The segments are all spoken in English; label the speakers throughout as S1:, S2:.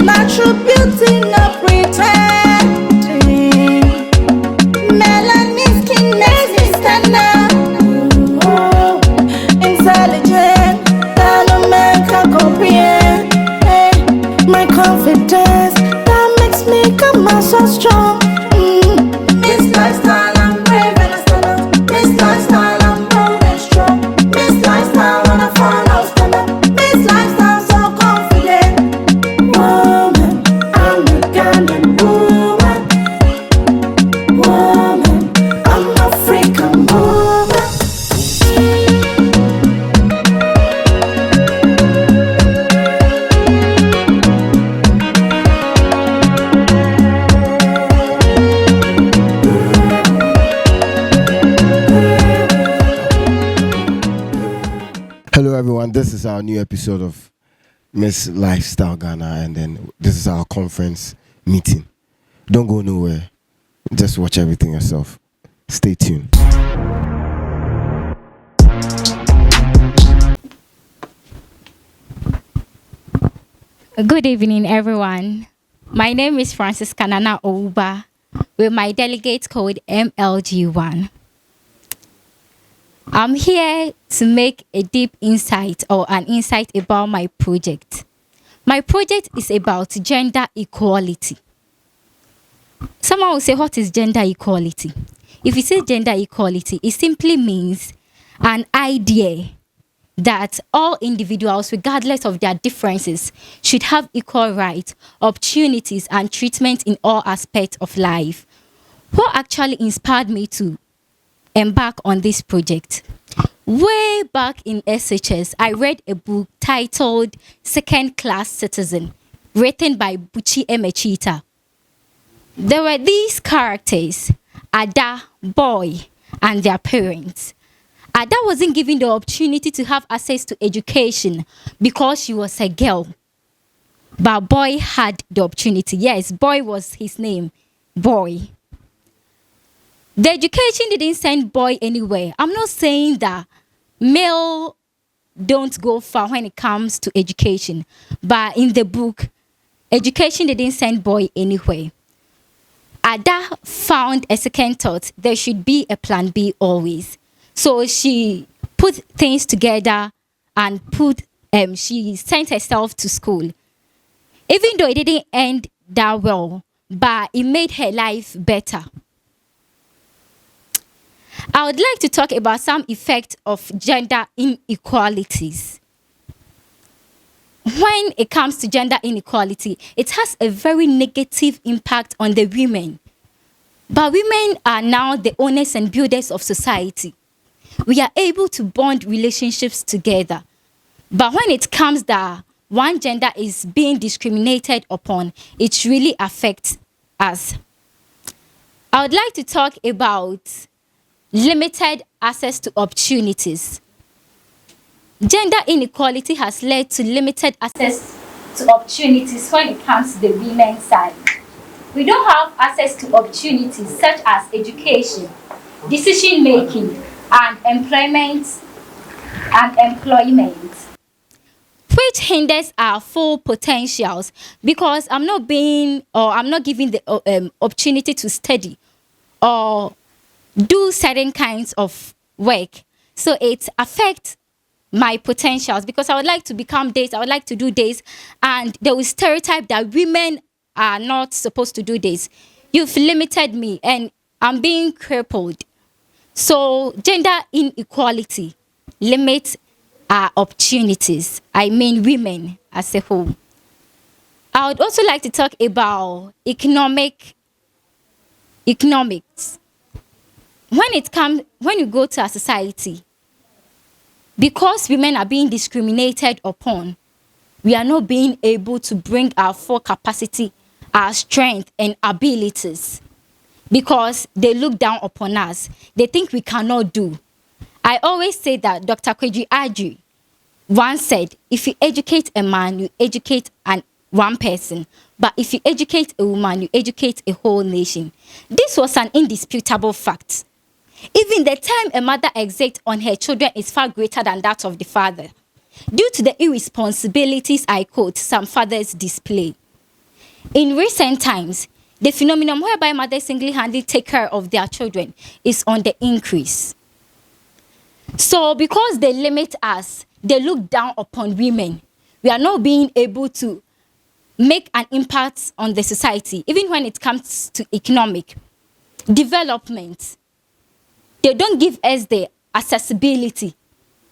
S1: Natural beauty, no pretending. Melanin skin makes me stand out. Oh, intelligent, that no man can comprehend. Hey, my confidence, that makes me come out so strong. This lifestyle, I'm brave and I stand out. This lifestyle, I'm bold and strong. This lifestyle, when I fall, I'll stand up. This lifestyle, so confident. Woman, I'm a Ghanaian woman. Woman, I'm African woman.
S2: Hello, everyone. This is our new episode of Miss Lifestyle Ghana, and then this is our conference meeting. Don't go nowhere. Just watch everything yourself. Stay tuned.
S3: Good evening, everyone. My name is Francis Kanana Ouba with my delegate code MLG1. I'm here to make a deep insight or an insight about my project. My project is about gender equality. Someone will say, what is gender equality? If you say gender equality, it simply means an idea that all individuals, regardless of their differences, should have equal rights, opportunities, and treatment in all aspects of life. What actually inspired me to embark on this project? Way back in SHS, I read a book titled Second Class Citizen, written by Buchi Emechita. There were these characters, Ada, Boy, and their parents. Ada wasn't given the opportunity to have access to education because she was a girl. But Boy had the opportunity. Yes, Boy was his name, Boy. The education didn't send Boy anywhere. I'm not saying that male don't go far when it comes to education. But in the book, education didn't send Boy anywhere. Ada found a second thought. There should be a plan B always. So she put things together and she sent herself to school. Even though it didn't end that well, but it made her life better. I would like to talk about some effects of gender inequalities. When it comes to gender inequality, it has a very negative impact on the women. But women are now the owners and builders of society. We are able to bond relationships together. But when it comes that one gender is being discriminated upon, it really affects us. I would like to talk about limited access to opportunities. Gender inequality has led to limited access to opportunities when it comes to the women's side. We don't have access to opportunities such as education, decision making, and employment, which hinders our full potentials because I'm not giving the opportunity to study or do certain kinds of work. So it affects my potentials because I would like to become this, I would like to do this, and there was stereotype that women are not supposed to do this. You've limited me and I'm being crippled. So gender inequality limits our opportunities. I mean women as a whole. I would also like to talk about economics. When you go to a society, because women are being discriminated upon, we are not being able to bring our full capacity, our strength and abilities because they look down upon us. They think we cannot do. I always say that Dr. Kweji Adjei once said, if you educate a man, you educate one person. But if you educate a woman, you educate a whole nation. This was an indisputable fact. Even the time a mother exacts on her children is far greater than that of the father, due to the irresponsibilities, I quote, some fathers display. in recent times, the phenomenon whereby mothers single-handedly take care of their children is on the increase. So because they limit us, they look down upon women. We are not being able to make an impact on the society, even when it comes to economic development. They don't give us the accessibility.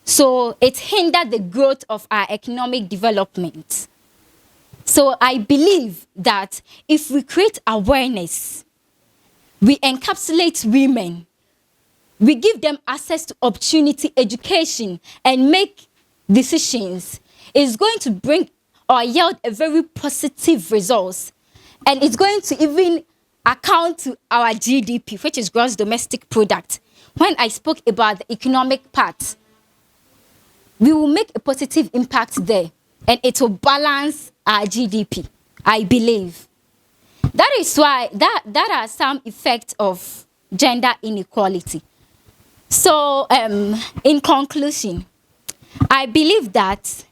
S3: So it hinders the growth of our economic development. So I believe that if we create awareness, we encapsulate women, we give them access to opportunity, education, and make decisions, it's going to bring or yield a very positive results. And it's going to even account to our GDP, which is gross domestic product. When I spoke about the economic part, we will make a positive impact there, and it will balance our GDP, I believe. That is why that are some effects of gender inequality. So, in conclusion, I believe that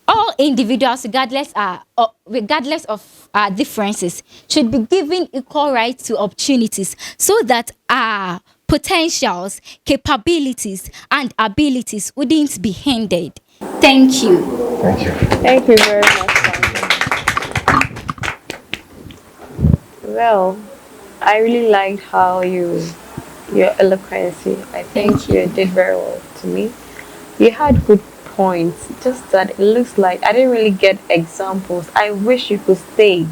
S3: all individuals, regardless of our differences, should be given equal rights to opportunities so that our potentials, capabilities, and abilities wouldn't be hindered. Thank you.
S2: Thank you.
S4: Thank you very much. Well, I really liked how your eloquency. I think you did very well to me. You had good points, just that it looks like I didn't really get examples. I wish you could state.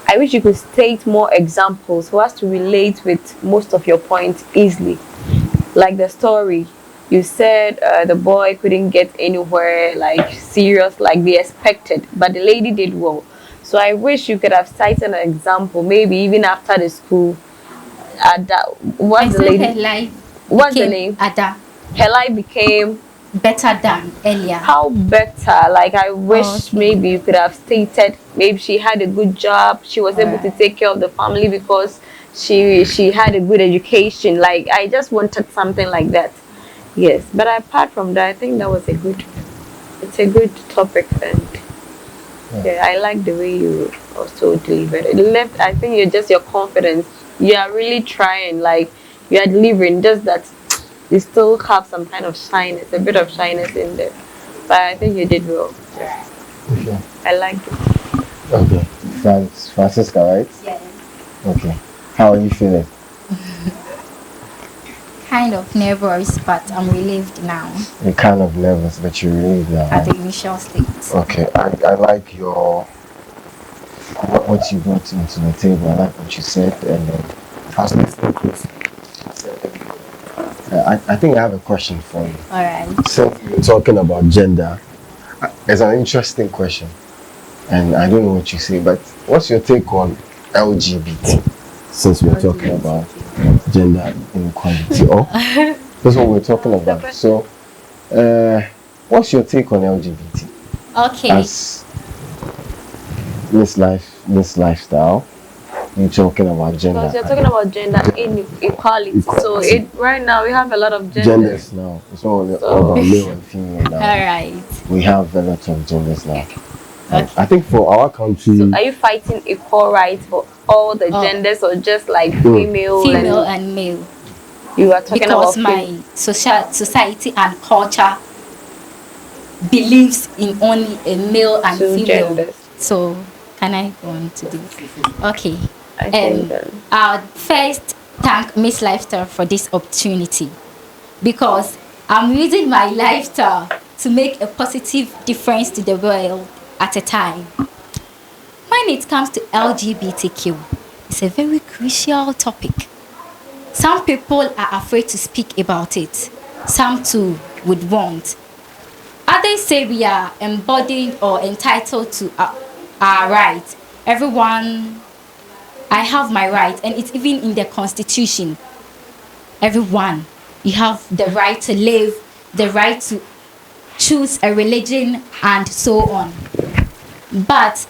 S4: I wish you could state more examples so as to relate with most of your points easily. Like the story, you said the boy couldn't get anywhere like serious like they expected, but the lady did well. So I wish you could have cited an example, maybe even after the school. Ada, what's the lady?
S3: Her life
S4: What's the name?
S3: Ada.
S4: Her life became
S3: Better than earlier.
S4: how better? Like I wish maybe you could have stated maybe she had a good job, she was able to take care of the family because she had a good education. Like I just wanted something like that. Yes, but apart from that, I think that was it's a good topic, and yeah, I like the way you also delivered it. Left, I think you're just your confidence. You are really trying, like you are delivering. Just that you still have some kind of shyness, a bit of shyness in there. But I think you did well. Yeah.
S2: Okay.
S4: I liked it.
S2: Okay. Thanks, Francisca, right?
S3: Yeah.
S2: Okay. How are you feeling?
S3: Kind of nervous, but I'm relieved now
S2: You're kind of nervous, but you're relieved now.
S3: at the initial state.
S2: Okay. I like your what you brought into the table. I like what you said, and I was listening closely. I think I have a question for you.
S3: All right.
S2: So you're talking about gender. It's an interesting question, and I don't know what you say, but what's your take on LGBT? Since we're talking about gender inequality, or that's what we're talking about. So, what's your take on LGBT?
S3: Okay.
S2: As Miss Lifestyle, you're talking about gender.
S4: Because you're talking about gender inequality. So right now we have a lot of genders.
S2: Now. It's all about male and female now.
S3: All right.
S2: We have a lot of genders now. I think for our country,
S4: So are you fighting equal rights for all the genders, or just like female
S3: and male.
S4: You are talking
S3: Because
S4: about
S3: my society and culture believes in only a male and
S4: two
S3: female.
S4: genders.
S3: So can I go on to this? Okay.
S4: I think that.
S3: I'll first thank Miss Lifestyle for this opportunity, because I'm using my lifestyle to make a positive difference to the world at a time. When it comes to LGBTQ, it's a very crucial topic. Some people are afraid to speak about it. Some too would want. Others say we are embodied or entitled to our rights. Everyone, I have my rights, and it's even in the Constitution. Everyone, you have the right to live, the right to choose a religion, and so on. But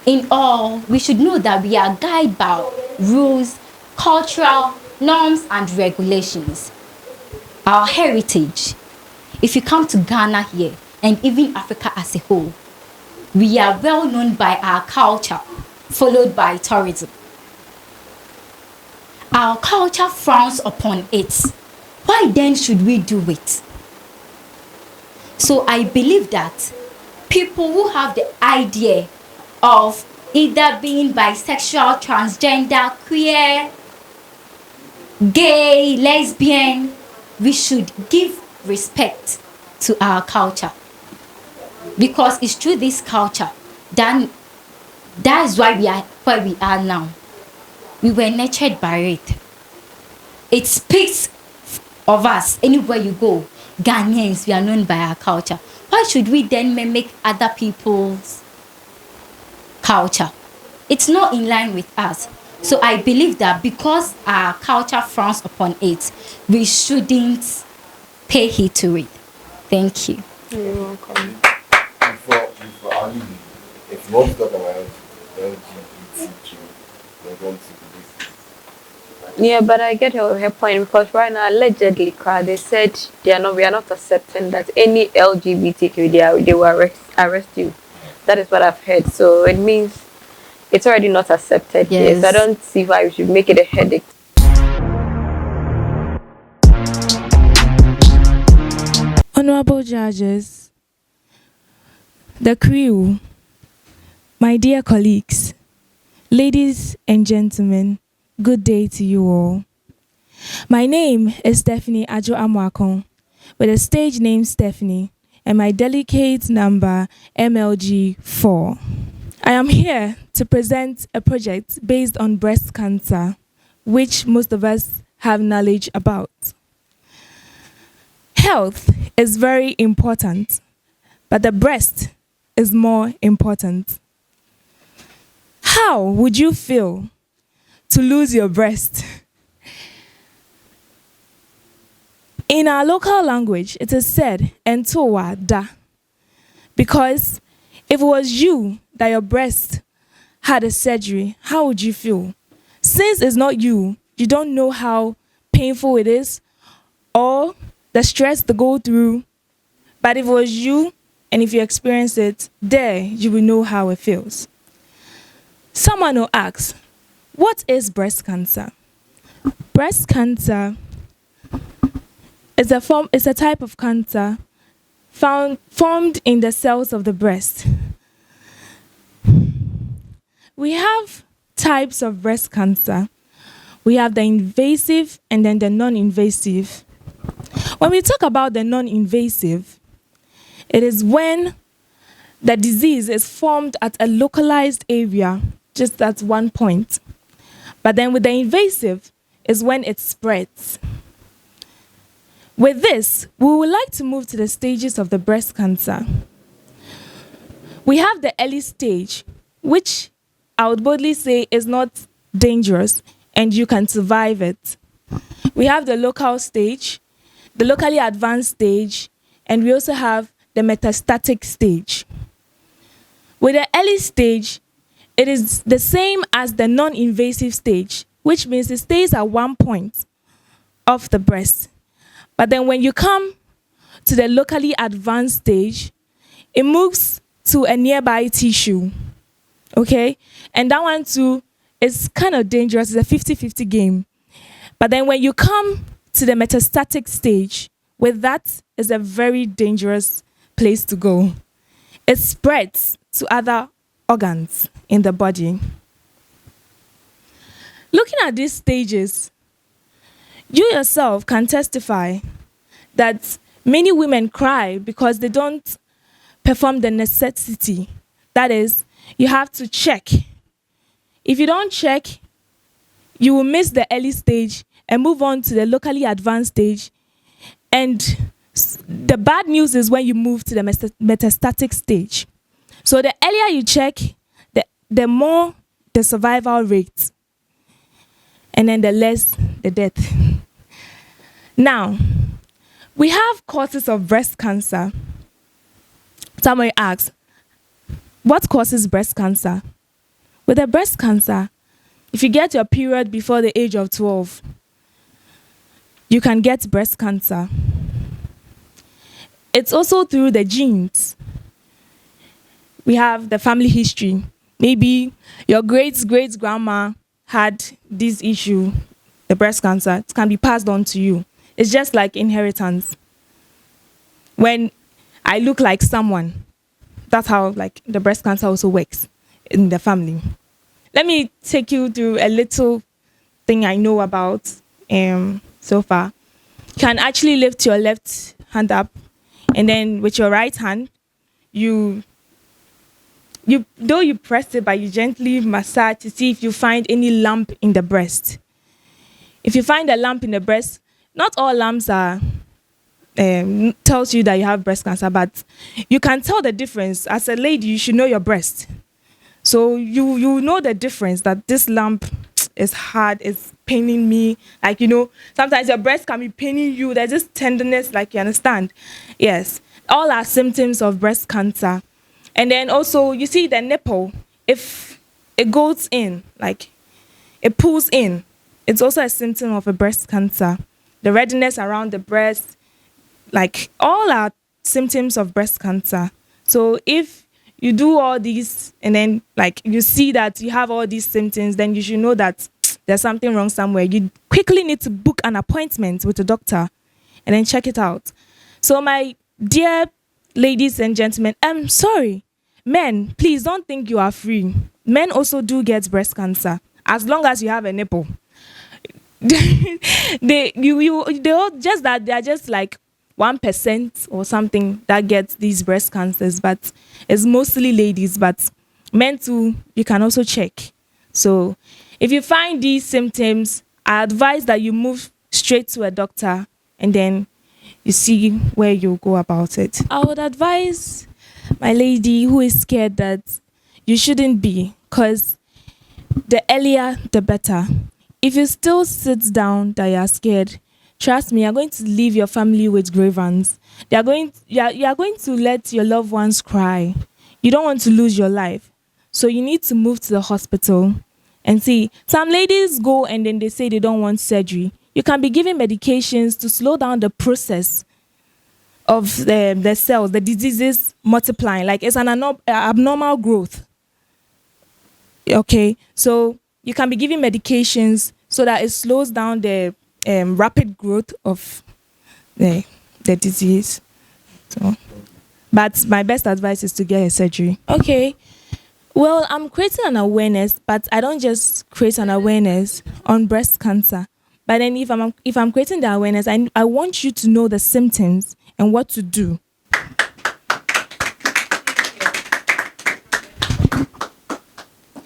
S3: in all, we should know that we are guided by rules, cultural norms, and regulations. Our heritage. If you come to Ghana here, and even Africa as a whole, We are well known by our culture, followed by tourism. Our culture frowns upon it. Why then should we do it? So I believe that people who have the idea of either being bisexual, transgender, queer, gay, lesbian, we should give respect to our culture. Because it's through this culture that is why we are where we are now. We were nurtured by it. It speaks of us anywhere you go. Ghanaians, we are known by our culture. Why should we then mimic other people's culture? It's not in line with us. So I believe that because our culture frowns upon it, we shouldn't pay heed to it. Thank you.
S4: You're welcome.
S2: Before Ali, if you want to talk about LGBTQ, we're going to do this.
S4: Yeah, but I get her point, because right now allegedly, they said we are not accepting that any LGBTQ they will arrest you. That is what I've heard. So it means it's already not accepted.
S3: Yes.
S4: So I don't see why we should make it a headache.
S5: Honorable judges, the crew, my dear colleagues, ladies and gentlemen, good day to you all. My name is Stephanie Ajo Amwakon, with a stage name Stephanie, and my delegate number MLG4. I am here to present a project based on breast cancer, which most of us have knowledge about. Health is very important, but the breast is more important. How would you feel to lose your breast? In our local language, it is said, "Entowa da," because if it was you that your breast had a surgery, how would you feel? Since it's not you, you don't know how painful it is or the stress to go through. But if it was you and if you experience it, there you will know how it feels. Someone will ask, what is breast cancer? Breast cancer is a type of cancer formed in the cells of the breast. We have types of breast cancer. We have the invasive and then the non-invasive. When we talk about the non-invasive, it is when the disease is formed at a localized area, just at one point. But then with the invasive is when it spreads. With this, we would like to move to the stages of the breast cancer. We have the early stage, which I would boldly say is not dangerous and you can survive it. We have the local stage, the locally advanced stage, and we also have the metastatic stage. With the early stage, it is the same as the non-invasive stage, which means it stays at one point of the breast. But then when you come to the locally advanced stage, it moves to a nearby tissue, okay? And that one too is kind of dangerous. It's a 50-50 game. But then when you come to the metastatic stage, with that is a very dangerous place to go. It spreads to other organs in the body. Looking at these stages, you yourself can testify that many women cry because they don't perform the necessity. That is, you have to check. If you don't check, you will miss the early stage and move on to the locally advanced stage. And the bad news is when you move to the metastatic stage. So the earlier you check, the more the survival rate, and then the less the death. Now, we have causes of breast cancer. Somebody asks, what causes breast cancer? With a breast cancer, if you get your period before the age of 12, you can get breast cancer. It's also through the genes. we have the family history. Maybe your great grandma had this issue, the breast cancer. It can be passed on to you. It's just like inheritance. When I look like someone, that's how like the breast cancer also works in the family. Let me take you through a little thing I know about so far. You can actually lift your left hand up, and then with your right hand, you though you press it, but you gently massage to see if you find any lump in the breast. If you find a lump in the breast, not all lumps are tells you that you have breast cancer, but you can tell the difference. As a lady, you should know your breast. So you know the difference that this lump is hard, it's paining me. Like, sometimes your breast can be paining you. There's this tenderness, like, you understand? Yes. All are symptoms of breast cancer. And then also, you see the nipple, if it goes in, like, it pulls in, it's also a symptom of a breast cancer. The redness around the breast, like, all are symptoms of breast cancer. So if you do all these and then like you see that you have all these symptoms, then you should know that there's something wrong somewhere. You quickly need to book an appointment with a doctor and then check it out. So my dear ladies and gentlemen, I'm sorry, men, please don't think you are free. Men also do get breast cancer as long as you have a nipple. they all just that they are just like 1% or something that gets these breast cancers, but it's mostly ladies, but men too, you can also check. So if you find these symptoms, I advise that you move straight to a doctor and then you see where you go about it. I would advise my lady who is scared that you shouldn't be, because the earlier, the better. If you still sit down that you're scared, trust me, you're going to leave your family with grievance. You are going to let your loved ones cry. You don't want to lose your life. So you need to move to the hospital and see. Some ladies go and then they say they don't want surgery. You can be given medications to slow down the process of the cells, the diseases multiplying. Like, it's an abnormal growth. Okay, so you can be given medications so that it slows down the rapid growth of the disease. So, but my best advice is to get a surgery. Okay. Well, I'm creating an awareness, but I don't just create an awareness on breast cancer. But then if I'm creating the awareness, I want you to know the symptoms and what to do.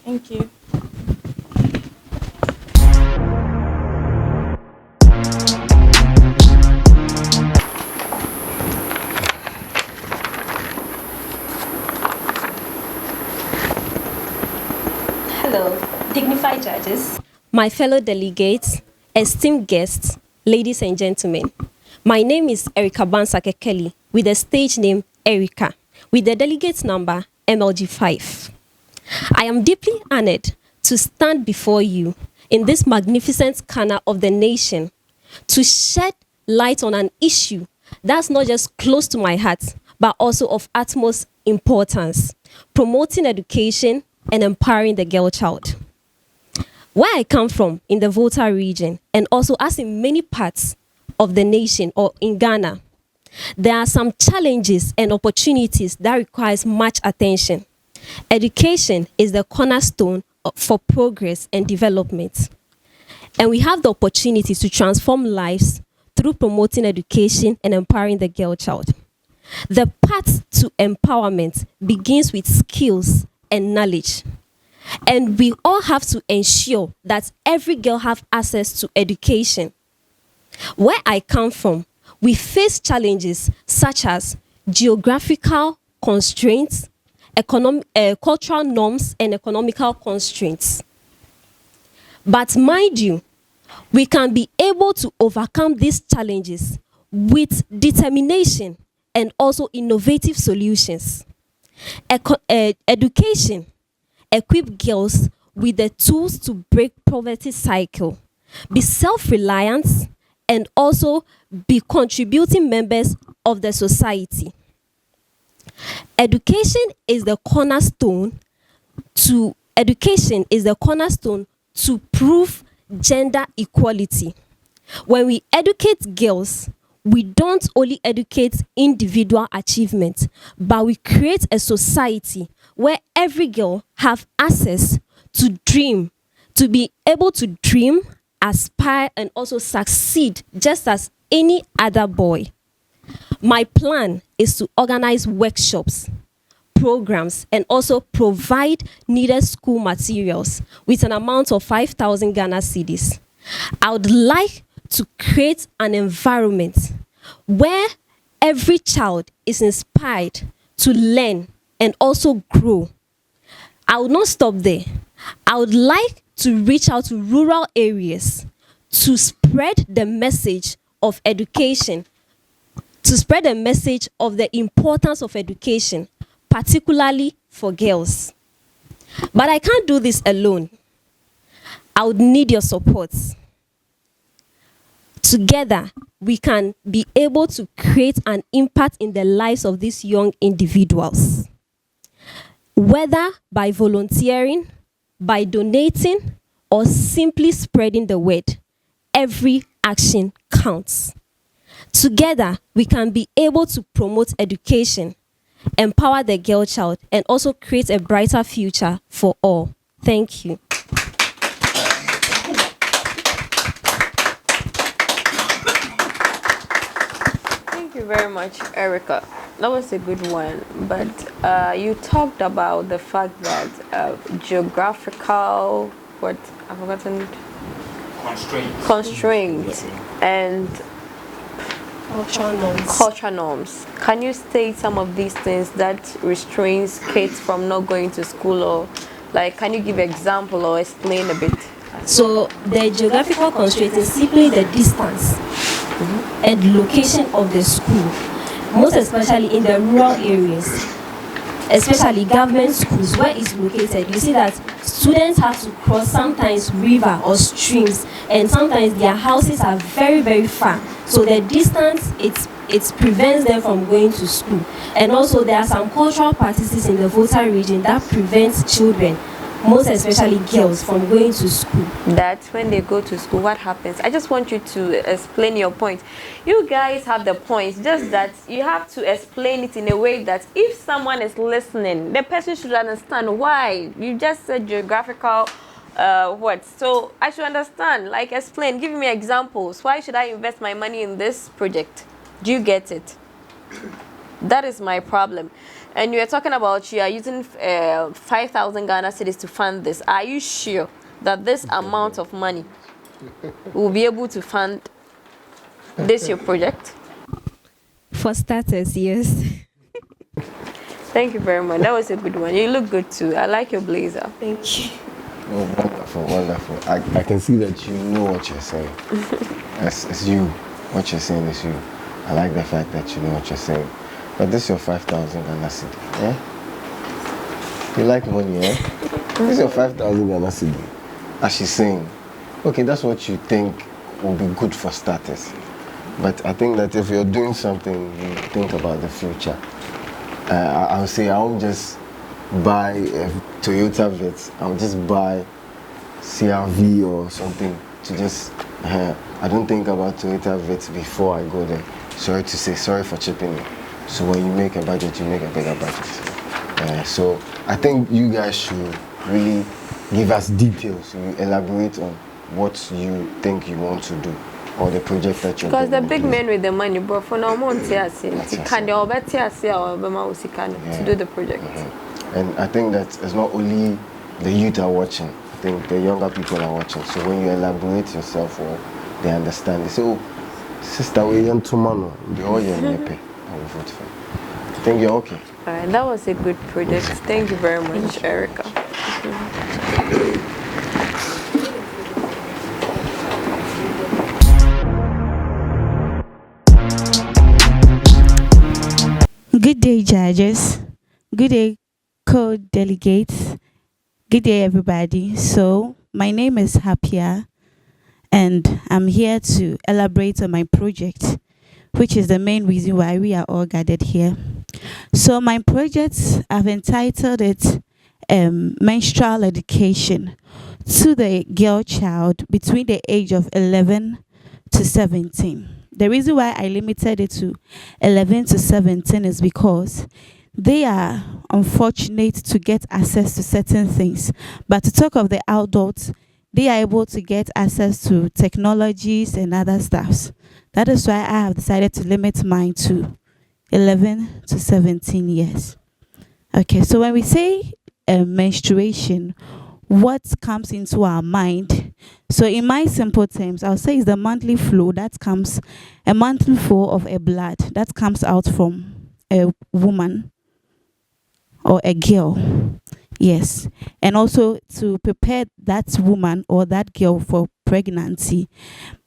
S5: Thank you.
S6: Hello, dignified judges, my fellow delegates, esteemed guests, ladies and gentlemen. My name is Erica Bansake Kelly, with the stage name Erica, with the delegate number MLG5. I am deeply honored to stand before you in this magnificent corner of the nation to shed light on an issue that's not just close to my heart, but also of utmost importance: promoting education and empowering the girl child. Where I come from, in the Volta region, and also as in many parts of the nation or in Ghana, there are some challenges and opportunities that requires much attention. Education is the cornerstone for progress and development. And we have the opportunity to transform lives through promoting education and empowering the girl child. The path to empowerment begins with skills and knowledge. And we all have to ensure that every girl have access to education. Where I come from, we face challenges such as geographical constraints, cultural norms, and economical constraints. But mind you, we can be able to overcome these challenges with determination and also innovative solutions. Education equip girls with the tools to break poverty cycle, be self-reliant, and also be contributing members of the society. Education is the cornerstone to prove gender equality. When we educate girls, we don't only educate individual achievement, but we create a society where every girl have access to dream, to be able to dream, aspire, and also succeed just as any other boy. My plan is to organize workshops, programs, and also provide needed school materials with an amount of 5,000 Ghana cedis. I would like to create an environment where every child is inspired to learn and also grow. I would not stop there. I would like to reach out to rural areas to spread the message of education, to spread the message of the importance of education, particularly for girls. But I can't do this alone. I would need your support. Together, we can be able to create an impact in the lives of these young individuals. Whether by volunteering, by donating, or simply spreading the word, every action counts. Together, we can be able to promote education, empower the girl child, and also create a brighter future for all. Thank you.
S4: Thank you very much, Erica. That was a good one. But you talked about the fact that geographical, what I've forgotten, constraints and cultural norms. Can you state some of these things that restrains kids from not going to school, or like can you give an example or explain a bit?
S6: So the geographical constraint is simply the distance and location of the school, most especially in the rural areas, especially government schools where it's located. You see that students have to cross sometimes river or streams, and sometimes their houses are very, very far. So the distance, it prevents them from going to school. And also there are some cultural practices in the Volta region that prevents children, most especially girls, from going to school.
S4: That when they go to school, what happens? I just want you to explain your point. You guys have the point, just that you have to explain it in a way that if someone is listening, the person should understand why. You just said geographical what? So I should understand, like explain, give me examples. Why should I invest my money in this project? Do you get it? That is my problem. And you are talking about you are using 5,000 Ghana cedis to fund this. Are you sure that this amount of money will be able to fund this your project?
S6: For starters, yes.
S4: Thank you very much. That was a good one. You look good too. I like your blazer.
S6: Thank you.
S2: Oh, wonderful, wonderful. I can see that you know what you're saying. It's you. What you're saying is you. I like the fact that you know what you're saying. But this is your 5,000 Ghana cedi, yeah? You like money, yeah? This is your 5,000 Ghana cedi. As she's saying, okay, that's what you think will be good for starters. But I think that if you're doing something, you think about the future. I would say I won't just buy a Toyota Vitz. I'll just buy CRV or something to just, I don't think about Toyota Vitz before I go there. Sorry to say, sorry for chipping in. So when you make a budget, you make a bigger budget. So I think you guys should really give us details. You elaborate on what you think you want to do or the project that you're
S4: doing. Because the big men with the money, but for now, can you bet to do the project?
S2: And I think that it's not only the youth are watching. I think the younger people are watching. So when you elaborate yourself, or they understand, they say, "Oh, sister, we young tomorrow. The all young pay." I will vote for you. I think you're okay.
S4: All right, that was a good project. Thank you very much, Erica.
S1: Good day, judges. Good day, co-delegates. Good day, everybody. So, my name is Hapia, and I'm here to elaborate on my project,
S7: which is the main reason why we are all gathered here. So my project, I've entitled it Menstrual Education to the girl child between the age of 11 to 17. The reason why I limited it to 11 to 17 is because they are unfortunate to get access to certain things. But to talk of the adults, they are able to get access to technologies and other stuffs. That is why I have decided to limit mine to 11 to 17 years. Okay, so when we say menstruation, what comes into our mind? So in my simple terms, I'll say it's the monthly flow that comes, a monthly flow of a blood that comes out from a woman or a girl. Yes. And also to prepare that woman or that girl for pregnancy.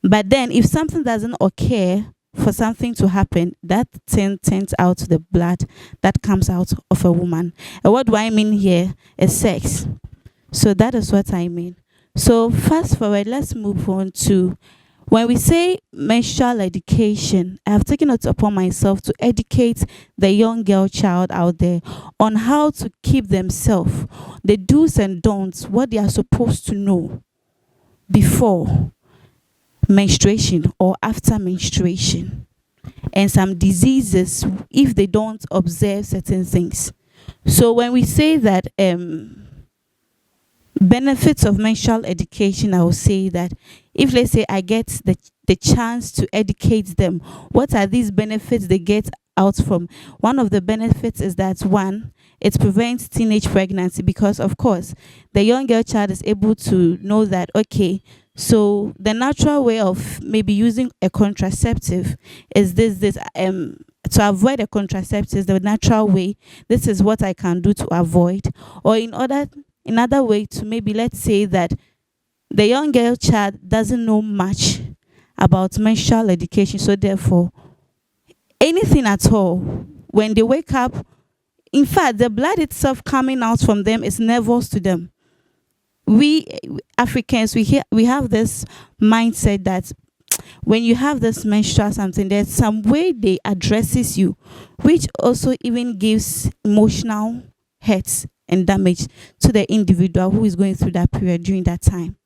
S7: But then if something doesn't occur for something to happen, that turns out the blood that comes out of a woman. And what do I mean here is sex. So that is what I mean. So fast forward, let's move on to when we say menstrual education. I have taken it upon myself to educate the young girl child out there on how to keep themselves, the do's and don'ts, what they are supposed to know before menstruation or after menstruation, and some diseases if they don't observe certain things. So when we say that benefits of menstrual education, I will say that if, let's say, I get the chance to educate them, what are these benefits they get out from? One of the benefits is that, one, it prevents teenage pregnancy, because of course the young girl child is able to know that, okay, so the natural way of maybe using a contraceptive is this to avoid a contraceptive, the natural way, this is what I can do to avoid. Or another way to maybe, let's say that the young girl child doesn't know much about menstrual education, so therefore anything at all, when they wake up, in fact, the blood itself coming out from them is nervous to them. We Africans, we have this mindset that when you have this menstrual something, there's some way they addresses you, which also even gives emotional hurts and damage to the individual who is going through that period during that time.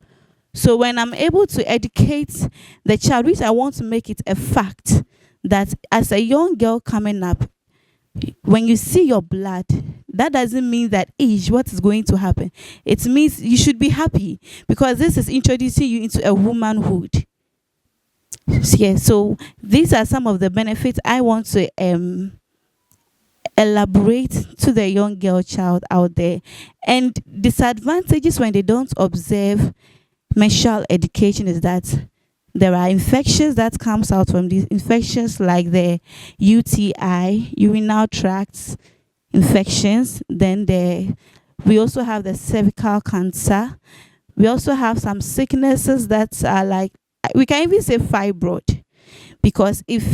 S7: So when I'm able to educate the child, which I want to make it a fact that as a young girl coming up, when you see your blood, that doesn't mean that what is going to happen. It means you should be happy, because this is introducing you into a womanhood. Yeah, so these are some of the benefits I want to elaborate to the young girl child out there. And disadvantages when they don't observe menstrual education is that there are infections that comes out from these infections, like the UTI, urinary tract infections. Then we also have the cervical cancer. We also have some sicknesses that are like, we can even say fibroid, because if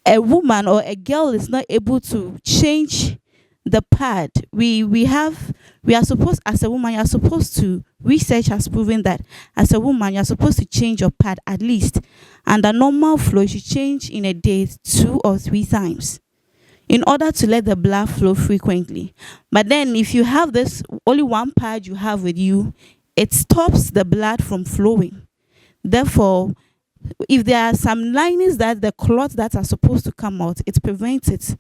S7: a woman or a girl is not able to change the pad, we are supposed, as a woman, you're supposed to, research has proven that as a woman, you're supposed to change your pad at least, and the normal flow, you should change in a day 2 or 3 times in order to let the blood flow frequently. But then if you have this only one pad you have with you, it stops the blood from flowing. Therefore, if there are some linings that the clots that are supposed to come out, it prevents it.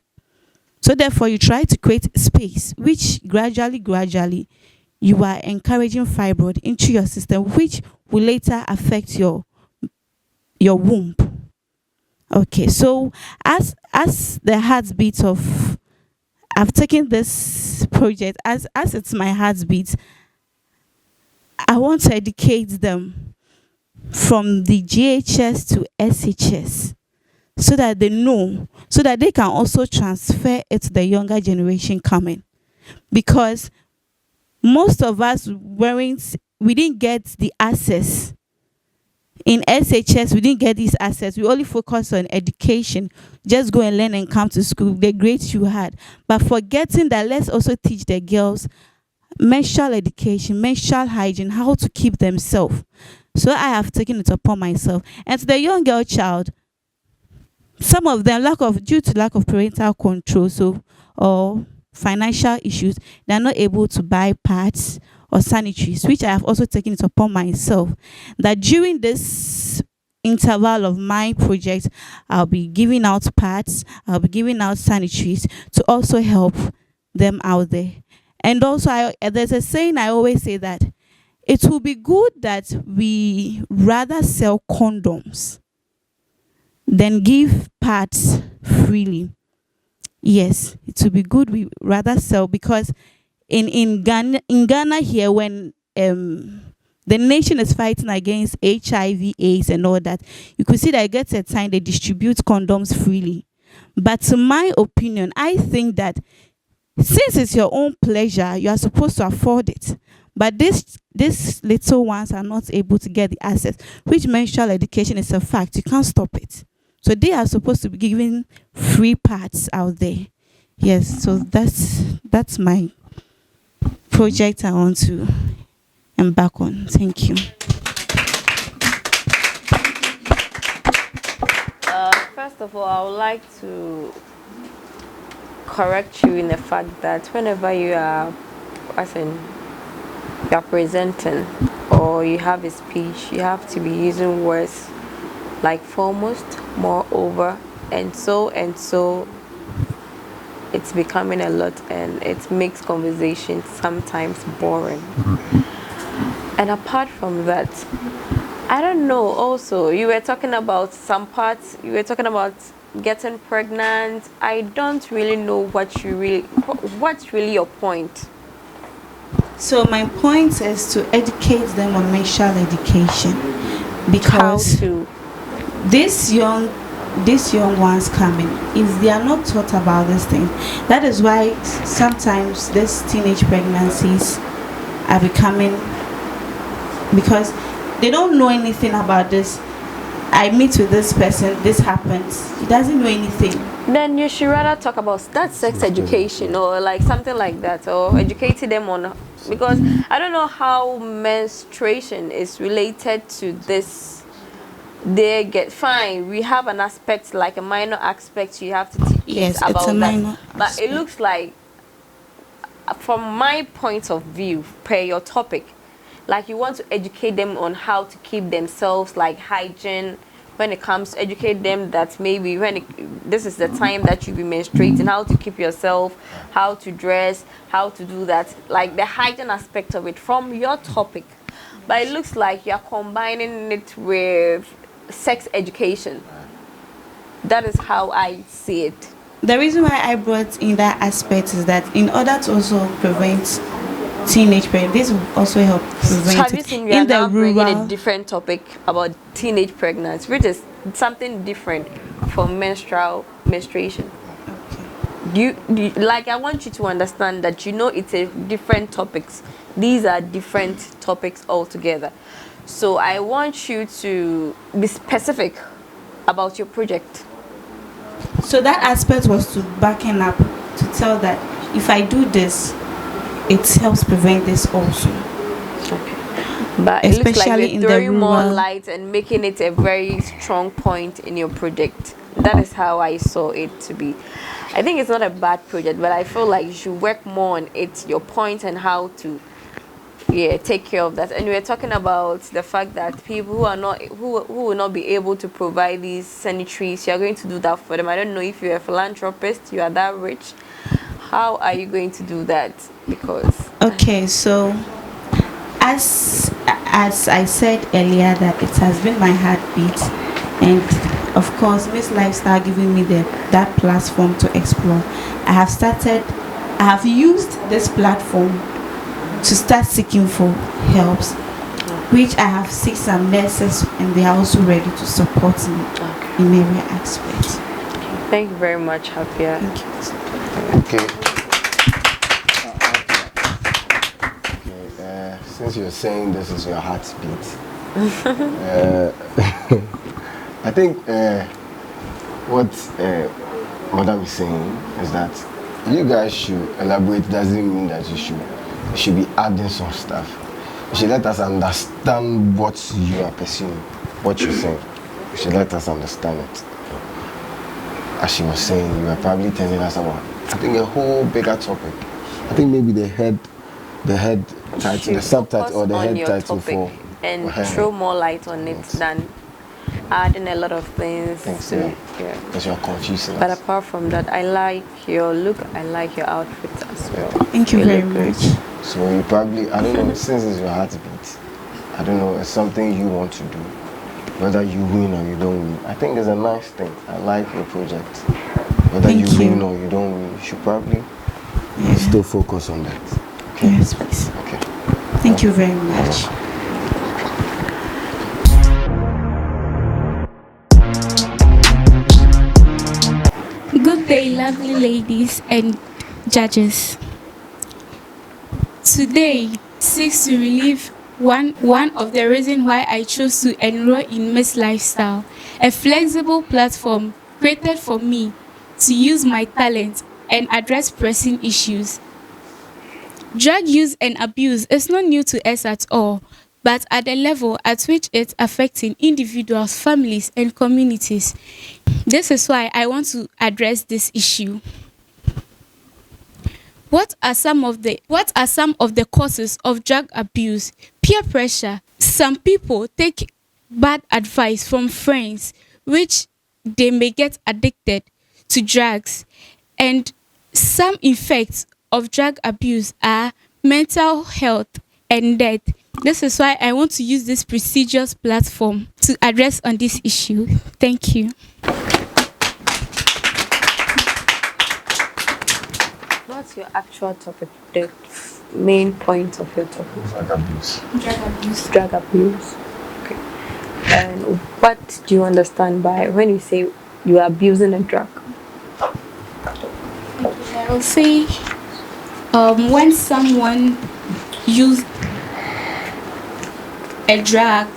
S7: So therefore, you try to create space, which gradually, you are encouraging fibroid into your system, which will later affect your womb. Okay, so as the heartbeat of, I've taken this project as it's my heartbeat, I want to educate them from the GHS to SHS, so that they know, so that they can also transfer it to the younger generation coming. Because most of us we didn't get the access. In SHS, we didn't get this access. We only focus on education. Just go and learn and come to school, the grades you had. But forgetting that, let's also teach the girls menstrual education, menstrual hygiene, how to keep themselves. So I have taken it upon myself. And to the young girl child, some of them due to lack of parental control, so or financial issues, they are not able to buy pads or sanitaries, which I have also taken it upon myself that during this interval of my project, I'll be giving out pads, I'll be giving out sanitaries to also help them out there. And also, there's a saying I always say that it will be good that we rather sell condoms than give pads freely. Yes, it will be good we rather sell, because in Ghana here, when the nation is fighting against HIV, AIDS, and all that, you could see that it gets a time they distribute condoms freely. But to my opinion, I think that since it's your own pleasure, you are supposed to afford it. But these little ones are not able to get the access, which menstrual education is a fact. You can't stop it. So they are supposed to be giving free pads out there. Yes, so that's my project I want to embark on. Thank you.
S4: First of all, I would like to correct you in the fact that whenever you are presenting or you have a speech, you have to be using words like foremost, moreover, and so, it's becoming a lot, and it makes conversation sometimes boring. And apart from that, I don't know, also you were talking about some parts, you were talking about getting pregnant. I don't really know what's really your point.
S7: So my point is to educate them on menstrual education, because
S4: How to?
S7: these young ones coming, if they are not taught about this thing, that is why sometimes these teenage pregnancies are becoming, because they don't know anything about this. I meet with this person, this happens, he doesn't know anything.
S4: Then you should rather talk about that sex education or like something like that, or educating them on, because I don't know how menstruation is related to this. They get fine. We have an aspect, like a minor aspect you have to teach
S7: Yes,
S4: about
S7: it's a minor
S4: that. But it looks like, from my point of view, per your topic, like you want to educate them on how to keep themselves, like hygiene, when it comes to educate them that maybe this is the time that you be menstruating, how to keep yourself, how to dress, how to do that, like the hygiene aspect of it from your topic. But it looks like you're combining it with sex education. That is how I see it.
S7: The reason why I brought in that aspect is that in order to also prevent teenage pregnancy, this will also help prevent
S4: So have you seen we are
S7: in the
S4: now bringing a
S7: rural.
S4: different topic about teenage pregnancy, which is something different from menstruation. Do you like, I want you to understand that it's a different topics. These are different topics altogether. So I want you to be specific about your project.
S7: So that aspect was to backen up, to tell that if I do this, it helps prevent this also.
S4: Okay. But it looks like
S7: Especially
S4: you're
S7: in the
S4: throwing more
S7: rural.
S4: light and making it a very strong point in your project. That is how I saw it to be. I think it's not a bad project, but I feel like you should work more on it, your point, and how to take care of that. And we were talking about the fact that people who will not be able to provide these sanitaries, you are going to do that for them. I don't know if you're a philanthropist, you are that rich. How are you going to do that? Because
S7: Okay, so as I said earlier, that it has been my heartbeat, and of course Miss Lifestyle giving me that platform to explore. I have used this platform to start seeking for helps, which I have seen some nurses, and they are also ready to support me in every aspect.
S4: thank you very much, Hapia.
S7: Thank you.
S2: Okay. Since you're saying this is your heartbeat, I think what Madam is saying is that you guys should elaborate. Doesn't mean that you should be adding some stuff. You should let us understand what you are pursuing, what you're saying. You should let us understand it. as she was saying, you were probably telling us about, I think, a whole bigger topic. I think maybe the head title, the subtitle, or the
S4: on
S2: head
S4: your
S2: title
S4: topic
S2: for
S4: and
S2: her.
S4: throw more light on it than adding a lot of things to it. Yeah.
S2: Because you're confusing
S4: But
S2: us.
S4: apart from that, I like your look. I like your outfit as well.
S7: Thank you very
S4: look good.
S7: much.
S2: So you probably, I don't know, since it's your heartbeat, I don't know, it's something you want to do. Whether you win or you don't win. I think it's a nice thing. I like your project. Whether
S7: Thank
S2: you
S7: you.
S2: win or you don't win, you should probably still focus on that. Okay?
S7: Yes, please.
S2: Okay.
S7: Thank you very much.
S8: Good day, lovely ladies and judges. Today seeks to relieve one of the reasons why I chose to enroll in Miss Lifestyle, a flexible platform created for me to use my talent and address pressing issues. Drug use and abuse is not new to us at all, but at the level at which it's affecting individuals, families, and communities. This is why I want to address this issue. What are some of the causes of drug abuse? Peer pressure. Some people take bad advice from friends, which they may get addicted to drugs. And some effects of drug abuse are mental health and death. This is why I want to use this prestigious platform to address on this issue. Thank you.
S4: What's your actual topic? The main point of your topic?
S2: Drug abuse.
S8: Drug abuse.
S4: Drug abuse. Okay. And what do you understand by when you say you are abusing a drug?
S8: I will say when someone uses a drug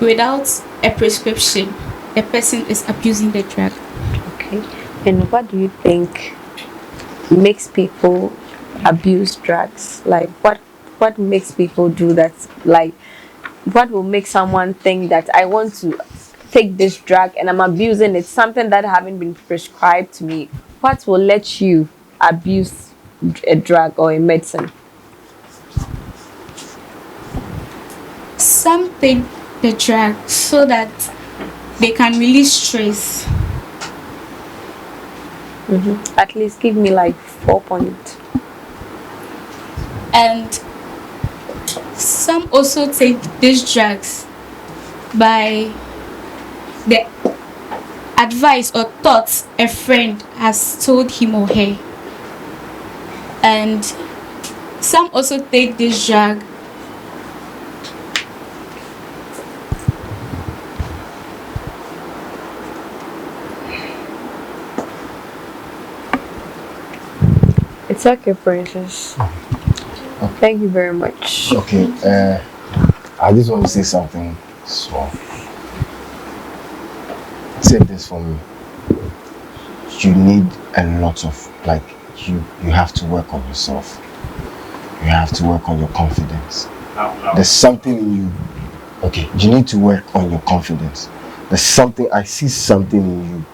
S8: without a prescription, the person is abusing the drug.
S4: Okay. And what do you think makes people abuse drugs? Like what makes people do that? Like what will make someone think that I want to take this drug and I'm abusing it, something that haven't been prescribed to me? What will let you abuse a drug or a medicine?
S8: Some take the drug so that they can release stress.
S4: At least give me like 4 points.
S8: And some also take these drugs by the advice or thoughts a friend has told him or her. And some also take this drug
S4: It's okay, princess. Thank you very much.
S2: Okay, I just want to say something small. Take this from me. You need a lot of, like, you have to work on yourself. You have to work on your confidence. There's something in you. Okay, you need to work on your confidence. There's something, I see something in you,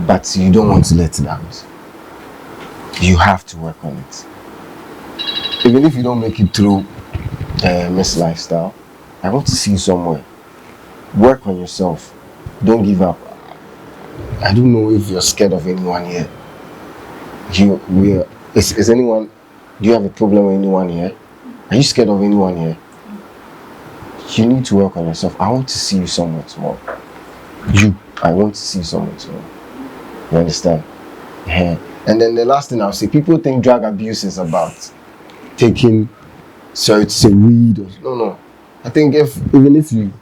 S2: but you don't want to let it out. You have to work on it. Even if you don't make it through Miss Lifestyle, I want to see you somewhere. Work on yourself. Don't give up. I don't know if you're scared of anyone here. Is anyone, do you have a problem with anyone here? Are you scared of anyone here? You need to work on yourself. I want to see you somewhere tomorrow. I want to see you somewhere tomorrow. You understand? Yeah. And then the last thing I'll say, people think drug abuse is about taking, so it's a weed or no. I think even if you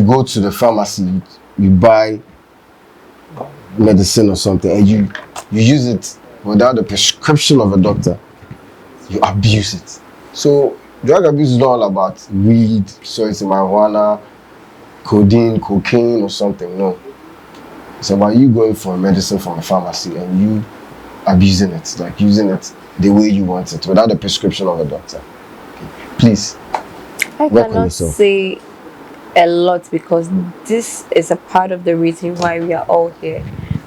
S2: go to the pharmacy, you buy medicine or something and you use it without the prescription of a doctor, you abuse it. So drug abuse is not all about weed, so it's marijuana, codeine, cocaine or something. No. It's about you going for medicine from a pharmacy and you abusing it, like using it the way you want it without the prescription of a doctor. Okay. Please,
S4: I
S2: work on
S4: cannot
S2: yourself.
S4: say a lot because this is a part of the reason why we are all here.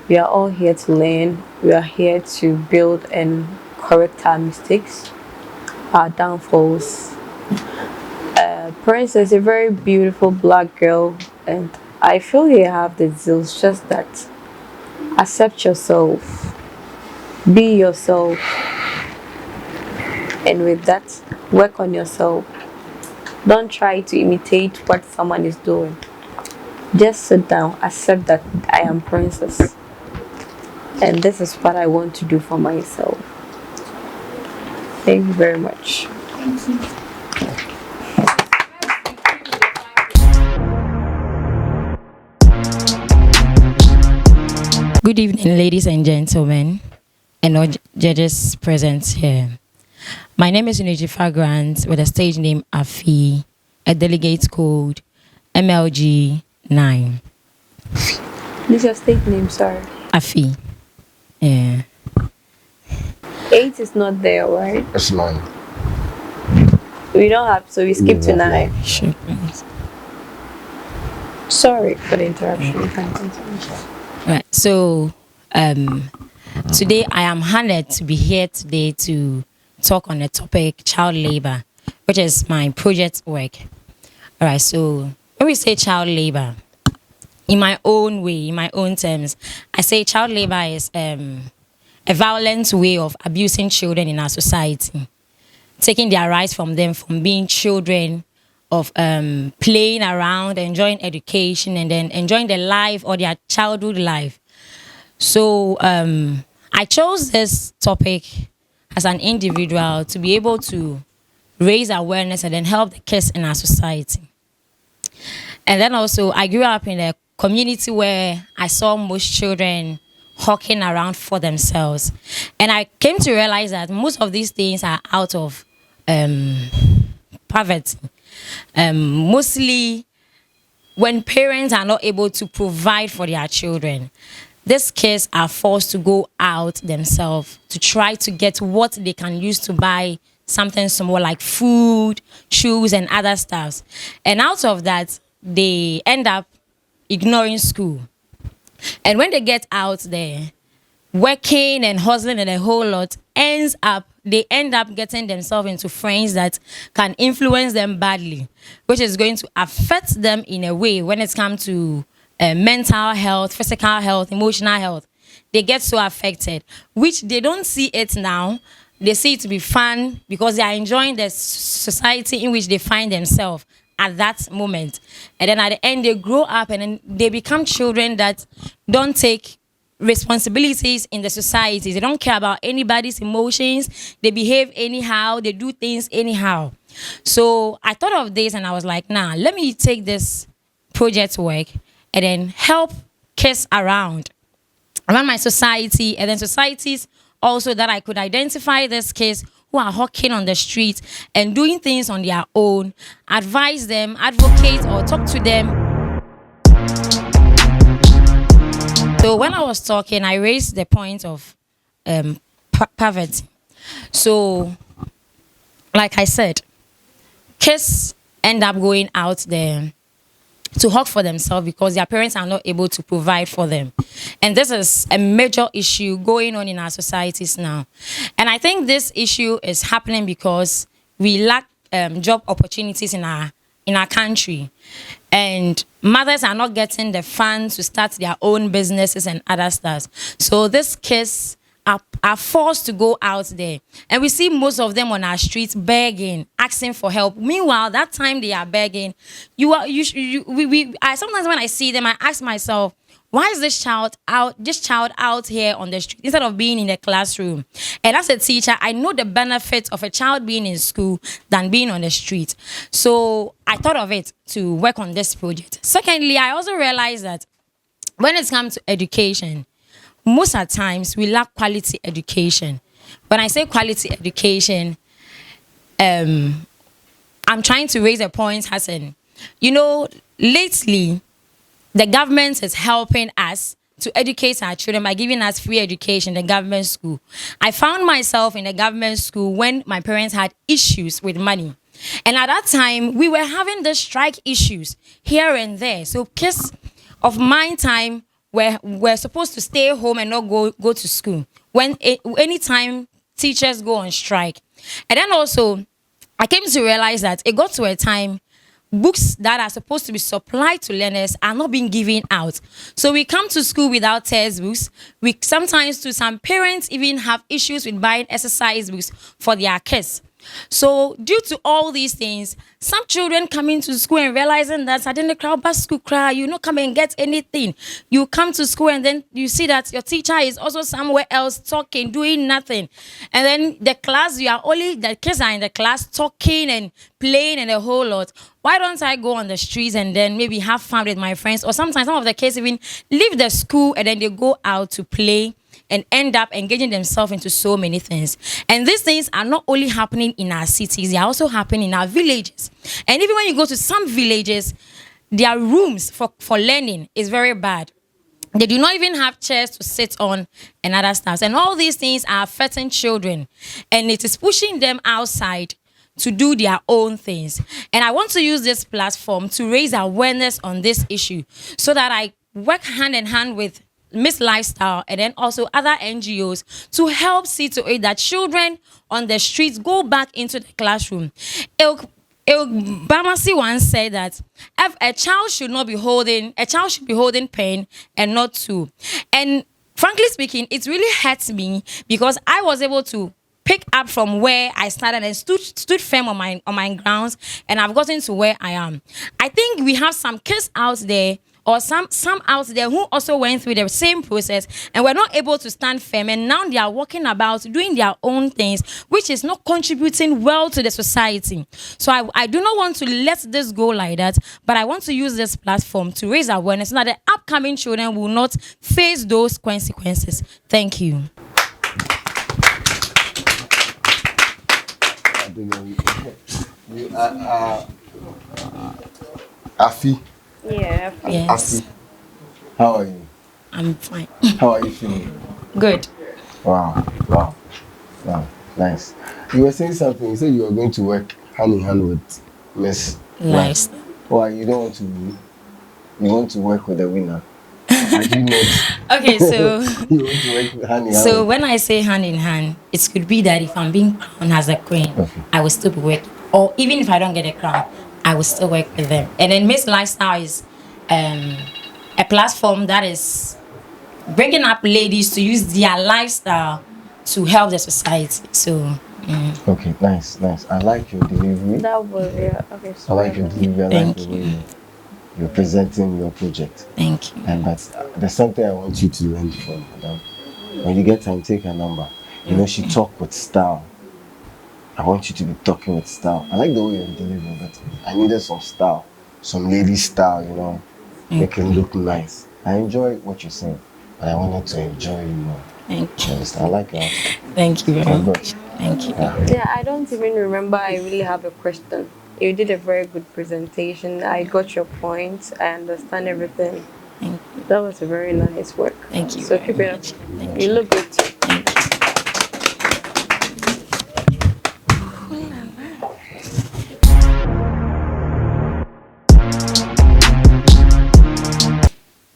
S4: We are all here to learn. We are here to build and correct our mistakes, our downfalls. Prince is a very beautiful black girl, and I feel you have the zeal. It's just that accept yourself, be yourself, and with that, work on yourself. Don't try to imitate what someone is doing. Just sit down, accept that I am Princess, and this is what I want to do for myself. Thank you very much.
S8: Thank you.
S9: Good evening, ladies and gentlemen, and all judges present here. My name is Unijifa Grant with a stage name Afi, a delegate code MLG 9.
S4: This is your state name, sorry.
S9: Afi. Yeah.
S4: 8 is not there, right?
S2: It's 9.
S4: We don't have, so we skip to 9.
S9: Sure, please.
S4: Sorry for the interruption. You can continue.
S9: Right. So, today I am honored to be here today to talk on the topic child labor, which is my project work. All right. So when we say child labor, in my own way, in my own terms, I say child labor is a violent way of abusing children in our society, taking their rights from them from being children, of playing around, enjoying education, and then enjoying their life or their childhood life. So I chose this topic as an individual to be able to raise awareness and then help the kids in our society. And then also I grew up in a community where I saw most children hawking around for themselves. And I came to realize that most of these things are out of poverty. Mostly when parents are not able to provide for their children, these kids are forced to go out themselves to try to get what they can use to buy something small like food, shoes, and other stuff. And out of that, they end up ignoring school. And when they get out there, working and hustling and a whole lot, they end up getting themselves into friends that can influence them badly, which is going to affect them in a way when it comes to mental health, physical health, emotional health. They get so affected, which they don't see it now. They see it to be fun because they are enjoying the society in which they find themselves at that moment. And then at the end, they grow up and then they become children that don't take responsibilities in the society. They don't care about anybody's emotions. They behave anyhow. They do things anyhow. So I thought of this and I was like, nah, let me take this project work and then help kids around my society, and then societies also that I could identify these kids who are hawking on the street and doing things on their own, advise them, advocate or talk to them. So when I was talking, I raised the point of poverty. So, like I said, kids end up going out there to hawk for themselves because their parents are not able to provide for them. And this is a major issue going on in our societies now. And I think this issue is happening because we lack job opportunities in our country. And mothers are not getting the funds to start their own businesses and other stuff. So these kids are forced to go out there. And we see most of them on our streets begging, asking for help. Meanwhile, that time they are begging, sometimes when I see them, I ask myself, why is this child out here on the street instead of being in the classroom? And as a teacher, I know the benefits of a child being in school than being on the street. So I thought of it to work on this project. Secondly, I also realized that when it comes to education, most of the times we lack quality education. When I say quality education, I'm trying to raise a point, Hassan. You know, lately, the government is helping us to educate our children by giving us free education in the government school. I found myself in the government school when my parents had issues with money. And at that time, we were having the strike issues here and there. So kids of my time were supposed to stay home and not go to school anytime teachers go on strike. And then also I came to realize that it got to a time books that are supposed to be supplied to learners are not being given out. So we come to school without textbooks. We sometimes, to some parents, even have issues with buying exercise books for their kids. So due to all these things, some children come into school and realizing that I didn't crowd bus school cry, you not come and get anything. You come to school and then you see that your teacher is also somewhere else talking, doing nothing. And then the kids are in the class talking and playing and a whole lot. Why don't I go on the streets and then maybe have fun with my friends? Or sometimes some of the kids even leave the school and then they go out to play and end up engaging themselves into so many things. And these things are not only happening in our cities, they are also happening in our villages. And even when you go to some villages, their rooms for learning is very bad. They do not even have chairs to sit on and other stuff. And all these things are affecting children. And it is pushing them outside to do their own things. And I want to use this platform to raise awareness on this issue so that I work hand in hand with Miss Lifestyle and then also other NGOs to help see to it that children on the streets go back into the classroom. Bamasi once said that a child should be holding pen and not two. And frankly speaking, it really hurts me because I was able to pick up from where I started and stood firm on my grounds, and I've gotten to where I am. I think we have some kids out there, or some out there who also went through the same process and were not able to stand firm, and now they are walking about doing their own things, which is not contributing well to the society. So I do not want to let this go like that, but I want to use this platform to raise awareness so that the upcoming children will not face those consequences. Thank you.
S2: Afi.
S4: Yeah.
S9: Yes.
S2: Afi, how are you?
S9: I'm fine.
S2: How are you feeling?
S9: Good.
S2: Wow. Nice. You were saying something. You said you were going to work hand in hand with Miss
S9: Nice.
S2: Why you don't want to? You want to work with the winner? I do not.
S9: Okay, so
S2: You want to work hand in hand.
S9: so when I say hand in hand, it could be that if I'm being crowned as a queen,
S2: Okay.
S9: I will still be working. Or even if I don't get a crown, I will still work with them. And then Miss Lifestyle is a platform that is bringing up ladies to use their lifestyle to help the society. So,
S2: Okay, nice. I like your delivery.
S4: That was, yeah. Okay,
S2: I
S4: sorry.
S2: like your delivery. I like
S9: Thank
S2: the way you're presenting your project.
S9: thank you.
S2: And but there's something I want you to learn from Madam. When you get time, take her number. You know, she talk with style. I want you to be talking with style. I like the way you're delivering, but I needed some style, some lady style, you know, make it look nice. I enjoy what you're saying, but I wanted to enjoy you more.
S9: Thank
S2: You
S9: you.
S2: understand? I like that.
S9: Thank you very
S2: Very
S9: much.
S2: good.
S9: Thank you.
S4: Yeah, I don't even remember I really have a question. You did a very good presentation. I got your point. I understand everything.
S9: Thank you.
S4: That was a very nice work.
S9: Thank you
S4: So
S9: very
S4: keep it
S9: much.
S4: up.
S9: Thank
S4: You look good too.
S9: Thank you.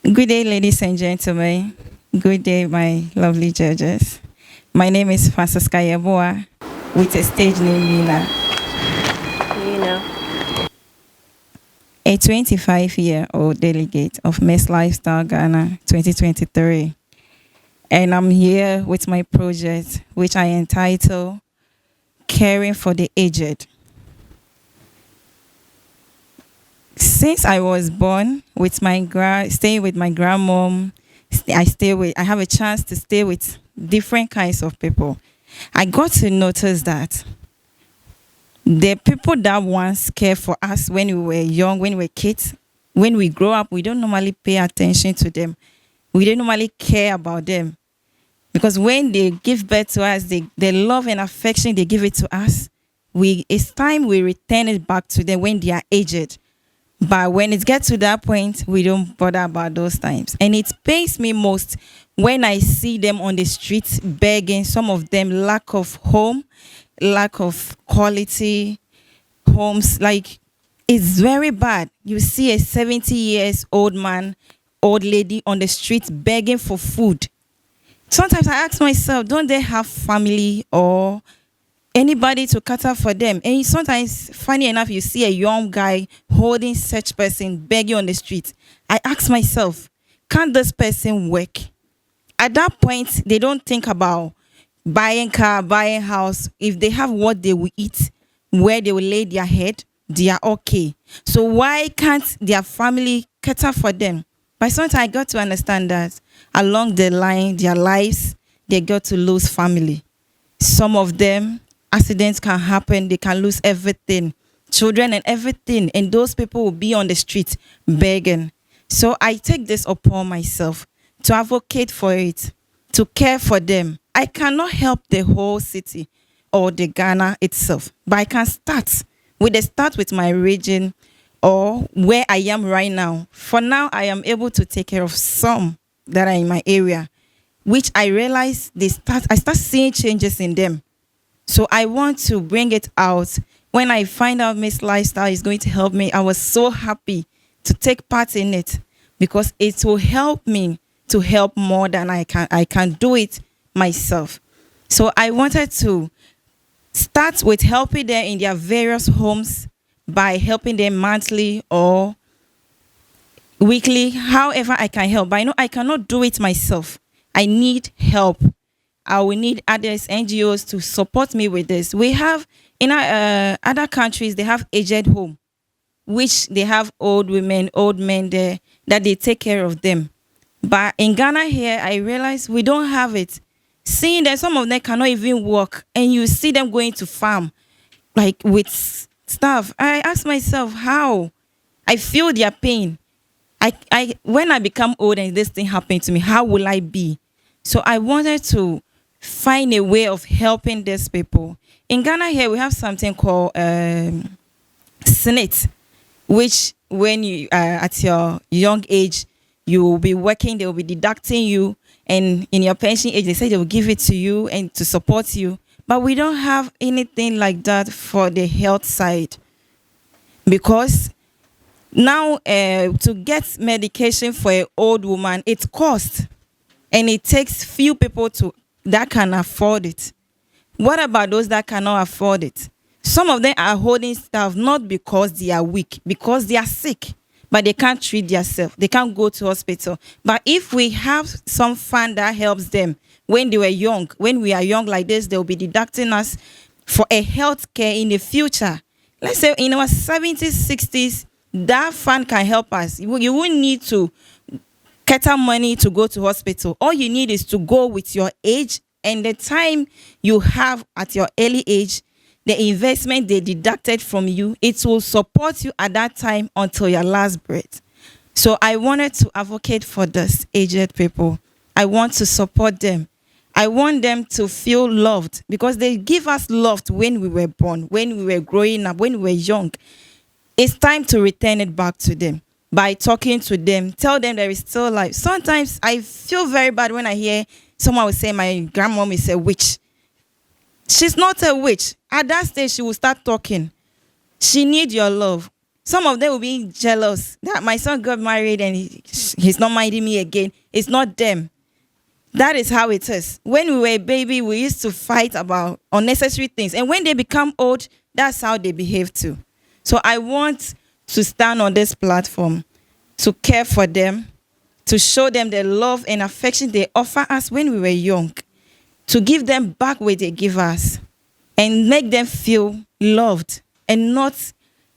S10: Good day, ladies and gentlemen. Good day, my lovely judges. My name is Francisca Yeboah, with a stage name Nina.
S4: You know.
S10: A 25-year-old delegate of Miss Lifestyle Ghana 2023. And I'm here with my project, which I entitle Caring for the Aged. Since I was born with staying with my grandmom, I have a chance to stay with different kinds of people. I got to notice that the people that once cared for us when we were young, when we were kids, when we grow up, we don't normally pay attention to them. We don't normally care about them. Because when they give birth to us, the love and affection they give it to us, it's time we return it back to them when they are aged. But when it gets to that point, we don't bother about those times. And it pains me most when I see them on the streets begging, some of them lack of home, lack of quality homes. Like, it's very bad. You see a 70 years old man old lady on the street begging for food. Sometimes I ask myself, don't they have family or anybody to cater for them? And sometimes, funny enough, you see a young guy holding such person begging on the street. I ask myself, can this person work? At that point, they don't think about buying car, buying house. If they have what they will eat, where they will lay their head, they are okay. So why can't their family cater for them? But sometimes I got to understand that along the line, their lives, they got to lose family. Some of them, accidents can happen. They can lose everything, children and everything. And those people will be on the street begging. So I take this upon myself to advocate for it, to care for them. I cannot help the whole city or the Ghana itself, but I can start with my region or where I am right now. For now, I am able to take care of some that are in my area, which I realize I start seeing changes in them. So I want to bring it out. When I find out Miss Lifestyle is going to help me, I was so happy to take part in it because it will help me to help more than I can do it myself. So I wanted to start with helping them in their various homes by helping them monthly or weekly, however I can help. But I know I cannot do it myself. I need help. I will need others, NGOs, to support me with this. We have, in our, other countries, they have aged home, which they have old women, old men there, that they take care of them. But in Ghana here, I realize we don't have it. Seeing that some of them cannot even walk, and you see them going to farm, like with stuff. I ask myself how. I feel their pain. When I become old and this thing happened to me, how will I be? So I wanted to find a way of helping these people. In Ghana here, we have something called SNIT, which when you at your young age, you will be working, they will be deducting you, and in your pension age, they say they will give it to you and to support you. But we don't have anything like that for the health side, because now to get medication for an old woman, it costs, and it takes few people that can afford it. What about those that cannot afford it? Some of them are holding stuff not because they are weak, because they are sick, but they can't treat themselves. They can't go to hospital. But if we have some fund that helps them when they were young, when we are young like this, they'll be deducting us for a health care in the future. Let's say in our 70s, 60s, that fund can help us. You won't need to get money to go to hospital. All you need is to go with your age and the time you have at your early age, the investment they deducted from you, it will support you at that time until your last breath. So I wanted to advocate for this aged people. I want to support them. I want them to feel loved because they give us love when we were born, when we were growing up, when we were young. It's time to return it back to them by talking to them. Tell them there is still life. Sometimes I feel very bad when I hear someone will say my grandmom is a witch. She's not a witch. At that stage, she will start talking. She needs your love. Some of them will be jealous that my son got married and he's not minding me again. It's not them. That is how it is. When we were a baby, we used to fight about unnecessary things. And when they become old, that's how they behave too. So I want to stand on this platform to care for them, to show them the love and affection they offer us when we were young, to give them back what they give us, and make them feel loved and not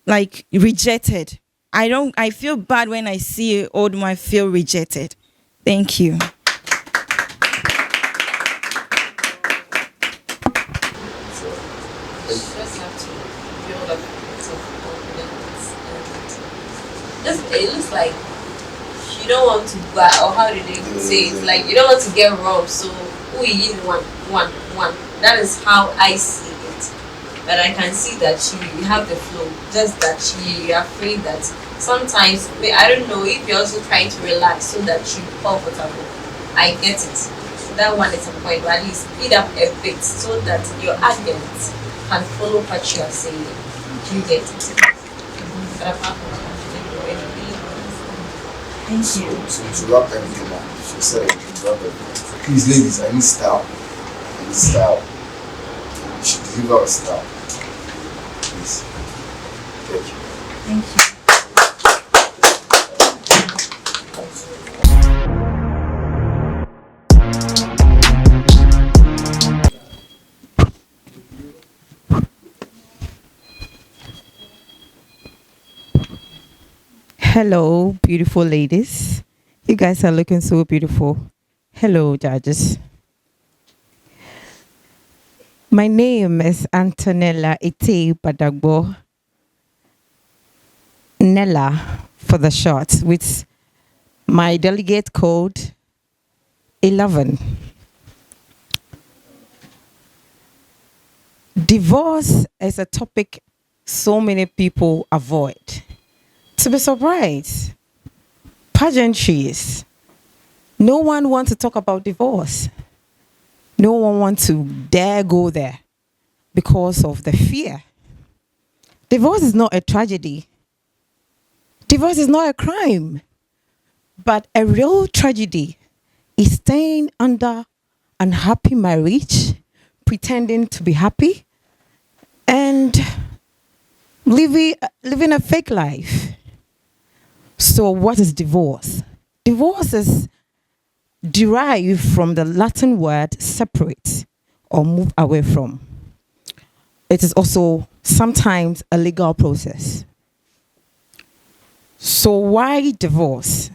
S10: like rejected. I feel bad when I see an old man feel rejected. Thank you.
S4: It looks like you don't want to buy, or how did they say it? Like you don't want to get robbed, so who you use one. That is how I see it. But I can see that you have the flow, just that you're afraid that sometimes, I don't know if you're also trying to relax so that you feel comfortable. I get it. So that one is a point, but at least speed up a bit so that your arguments can follow what you are saying. You get it. But apart from that,
S2: So to wrap everything up, she said to wrap everything. So please, ladies, I need style. I need style. You should deliver a style. Please. Thank you.
S7: Thank you.
S10: Hello, beautiful ladies. You guys are looking so beautiful. Hello, judges. My name is Antonella Ete Badagbo. Nella for the short, with my delegate code 11. Divorce is a topic so many people avoid. To be surprised, pageantries. No one wants to talk about divorce. No one wants to dare go there because of the fear. Divorce is not a tragedy. Divorce is not a crime. But a real tragedy is staying under unhappy marriage, pretending to be happy, and living a fake life. So what is divorce? Divorce is derived from the Latin word separate or move away from. It is also sometimes a legal process. So why divorce?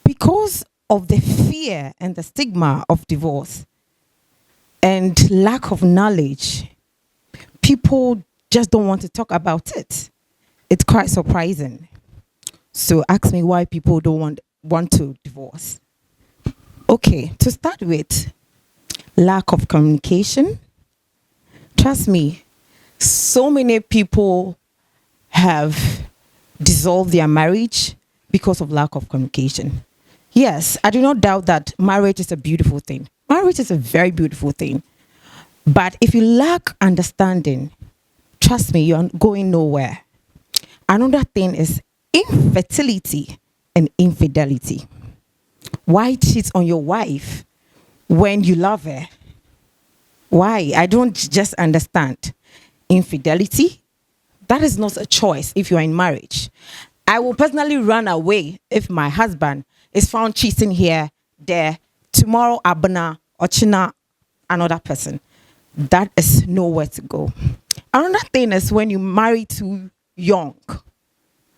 S10: Because of the fear and the stigma of divorce and lack of knowledge, people just don't want to talk about it. It's quite surprising. So ask me why people don't want to divorce. Okay, to start with, lack of communication. Trust me, so many people have dissolved their marriage because of lack of communication. Yes, I do not doubt that marriage is a beautiful thing. Marriage is a very beautiful thing. But if you lack understanding, trust me, you're going nowhere. Another thing is infertility and infidelity. Why cheat on your wife when you love her? Why? I don't just understand. Infidelity, that is not a choice if you are in marriage. I will personally run away if my husband is found cheating here, there, tomorrow Abana or China, another person. That is nowhere to go. Another thing is when you marry too young.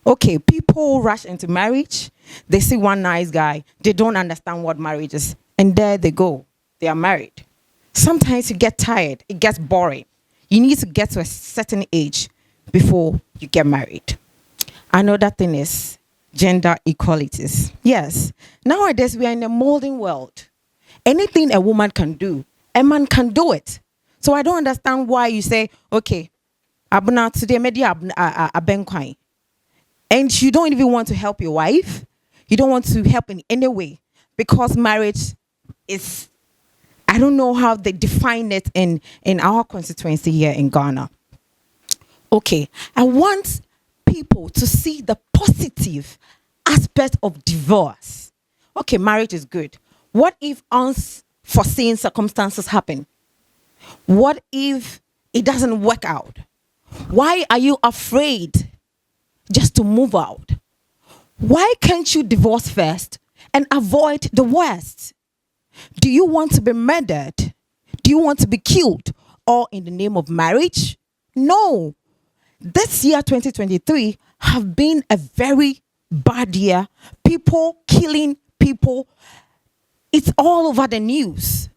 S10: Okay, people rush into marriage. They see one nice guy. They don't understand what marriage is. And there they go. They are married. Sometimes you get tired. It gets boring. You need to get to a certain age before you get married. Another thing is gender equalities. Yes, nowadays we are in a molding world. Anything a woman can do, a man can do it. So I don't understand why you say, okay, abuna today media abenkwai. And you don't even want to help your wife. You don't want to help in any way because marriage is, I don't know how they define it in our constituency here in Ghana. Okay, I want people to see the positive aspect of divorce. Okay, marriage is good. What if unforeseen circumstances happen? What if it doesn't work out? Why are you afraid just to move out? Why can't you divorce first and avoid the worst? Do you want to be murdered? Do you want to be killed? All in the name of marriage? No. This year, 2023, have been a very bad year. People killing people. It's all over the news.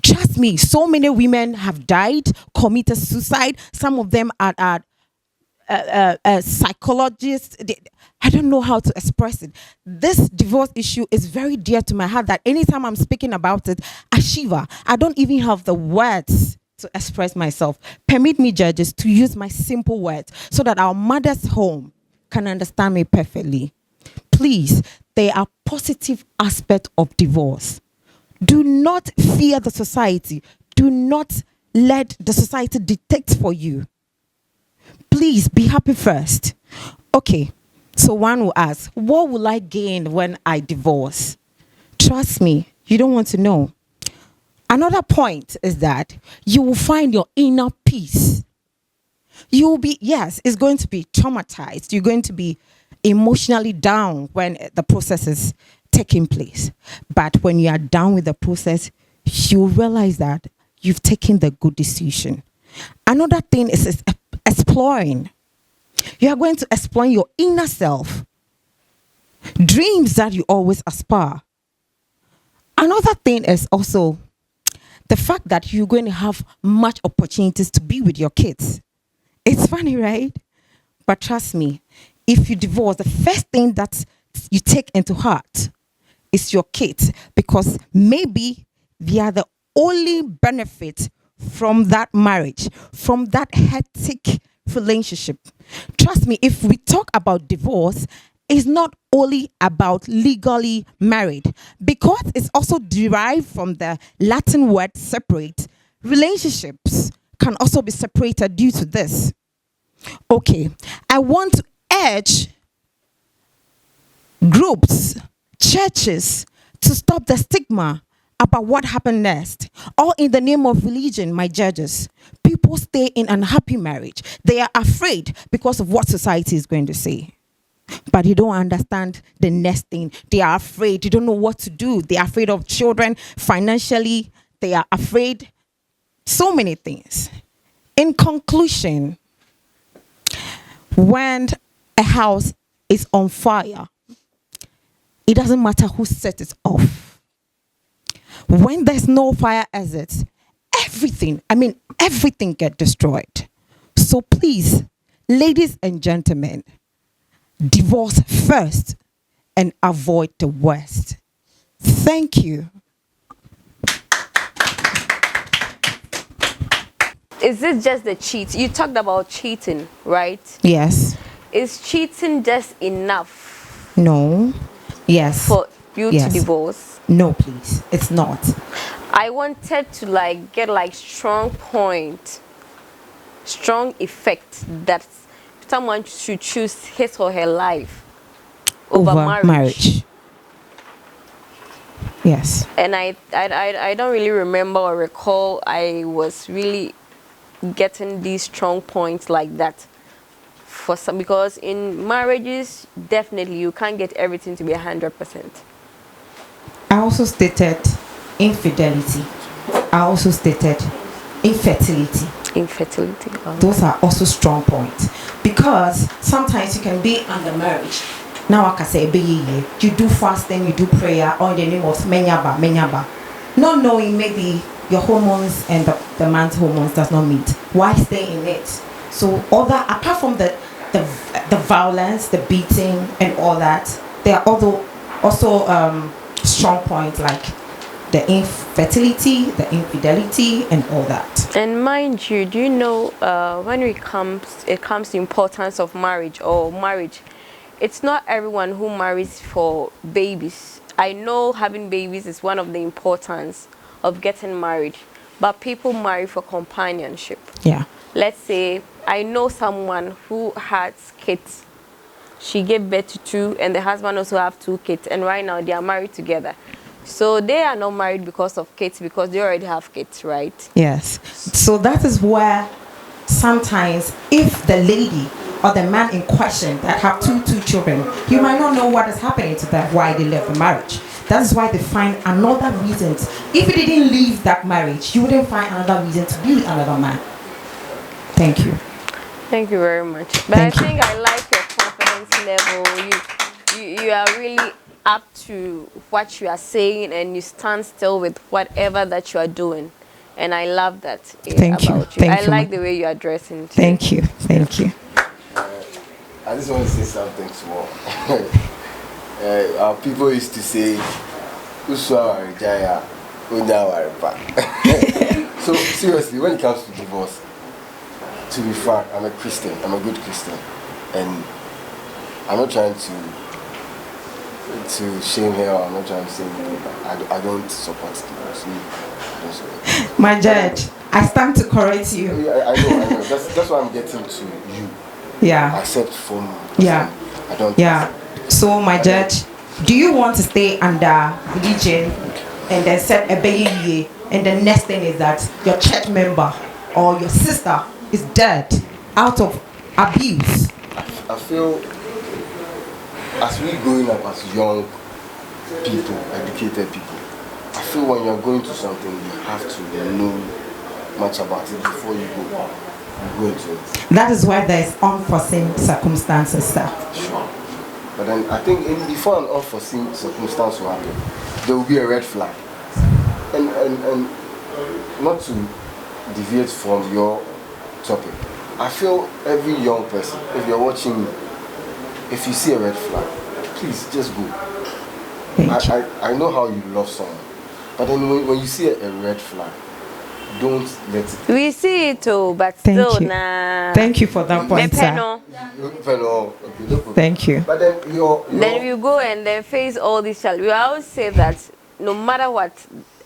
S10: Trust me, so many women have died, committed suicide. Some of them are psychologists. I don't know how to express it. This divorce issue is very dear to my heart that anytime I'm speaking about it, I shiver. I don't even have the words to express myself. Permit me, judges, to use my simple words so that our mothers home can understand me perfectly. Please, there are positive aspects of divorce. Do not fear the society. Do not let the society dictate for you. Please be happy first. Okay,
S11: So one will ask, what will I gain when I divorce? Trust me, you don't want to know. Another point is that you will find your inner peace. You will be, yes, it's going to be traumatized. You're going to be emotionally down when the process is taking place. But when you are done with the process, you realize that you've taken the good decision. Another thing is exploring. You are going to explore your inner self. Dreams that you always aspire. Another thing is also the fact that you're going to have much opportunities to be with your kids. It's funny, right? But trust me, if you divorce, the first thing that you take into heart is your kids, because maybe they are the only benefit from that marriage, from that hectic relationship. Trust me, if we talk about divorce, it's not only about legally married, because it's also derived from the Latin word separate. Relationships can also be separated due to this. Okay, I want to urge groups, churches to stop the stigma about what happened next. All in the name of religion, my judges. People stay in unhappy marriage. They are afraid because of what society is going to say. But you don't understand the next thing. They are afraid. They don't know what to do. They are afraid of children financially. They are afraid. So many things. In conclusion, when a house is on fire, it doesn't matter who set it off. When there's no fire exit, everything gets destroyed. So please, ladies and gentlemen, divorce first and avoid the worst. Thank you.
S4: Is this just the cheat? You talked about cheating, right?
S11: Yes.
S4: Is cheating just enough?
S11: No. Yes.
S4: For you to divorce?
S11: No, please. It's not.
S4: I wanted to get strong effect that someone should choose his or her life over marriage.
S11: Yes.
S4: And I don't really remember or recall I was really getting these strong points like that for some, because in marriages definitely you can't get everything to be 100%.
S11: I also stated infidelity. I also stated infertility. Those are also strong points, because sometimes you can be under marriage. Now I can say, you do fasting, you do prayer, all in the name of menyaba, not knowing maybe your hormones and the man's hormones does not meet. Why stay in it? So apart from the violence, the beating and all that, there are also strong points like the infertility, the infidelity and all that.
S4: And mind you, do you know when it comes to importance of marriage, it's not everyone who marries for babies. I know having babies is one of the importance of getting married, but people marry for companionship.
S11: Yeah.
S4: Let's say I know someone who has kids. She gave birth to 2 and the husband also have 2 kids, and right now they are married together. So they are not married because of kids, because they already have kids, right?
S11: Yes. So that is where sometimes if the lady or the man in question that have two children, you might not know what is happening to them, why they left the marriage. That is why they find another reason. If you didn't leave that marriage, you wouldn't find another reason to be with another man. Thank you.
S4: Thank you very much. But I think I like your confidence level. You are really up to what you are saying, and you stand still with whatever that you are doing. And I love that
S11: about you.
S4: I like the way you are dressing too.
S11: Thank you. Thank you.
S2: I just want to say something small. Our people used to say, so seriously, when it comes to divorce, to be frank, I'm a Christian. I'm a good Christian, and I'm not trying to shame her, or I'm not trying to say anything, but I don't support divorce.
S11: My judge, I stand to correct you.
S2: I know. That's why I'm getting to you.
S11: Yeah.
S2: Except from
S11: Yeah.
S2: I don't.
S11: Yeah. So, my judge, do you want to stay under religion and then set a baby, and the next thing is that your church member or your sister is dead out of abuse?
S2: I feel as we growing up as young people, educated people, I feel when you're going to something, you have to know much about it before you go into it.
S11: That is why there is unforeseen circumstances, sir.
S2: Sure. But then I think before an unforeseen circumstance will happen, there will be a red flag. And not to deviate from your topic, I feel every young person, if you're watching me, if you see a red flag, please just go. I know how you love someone, but then when you see a red flag, don't let it.
S4: We see it too, but
S11: Thank
S4: still,
S11: you.
S4: nah.
S11: Thank you for that point, sir. Thank you.
S2: But then
S4: Then you go and then face all these challenges. We always say that no matter what,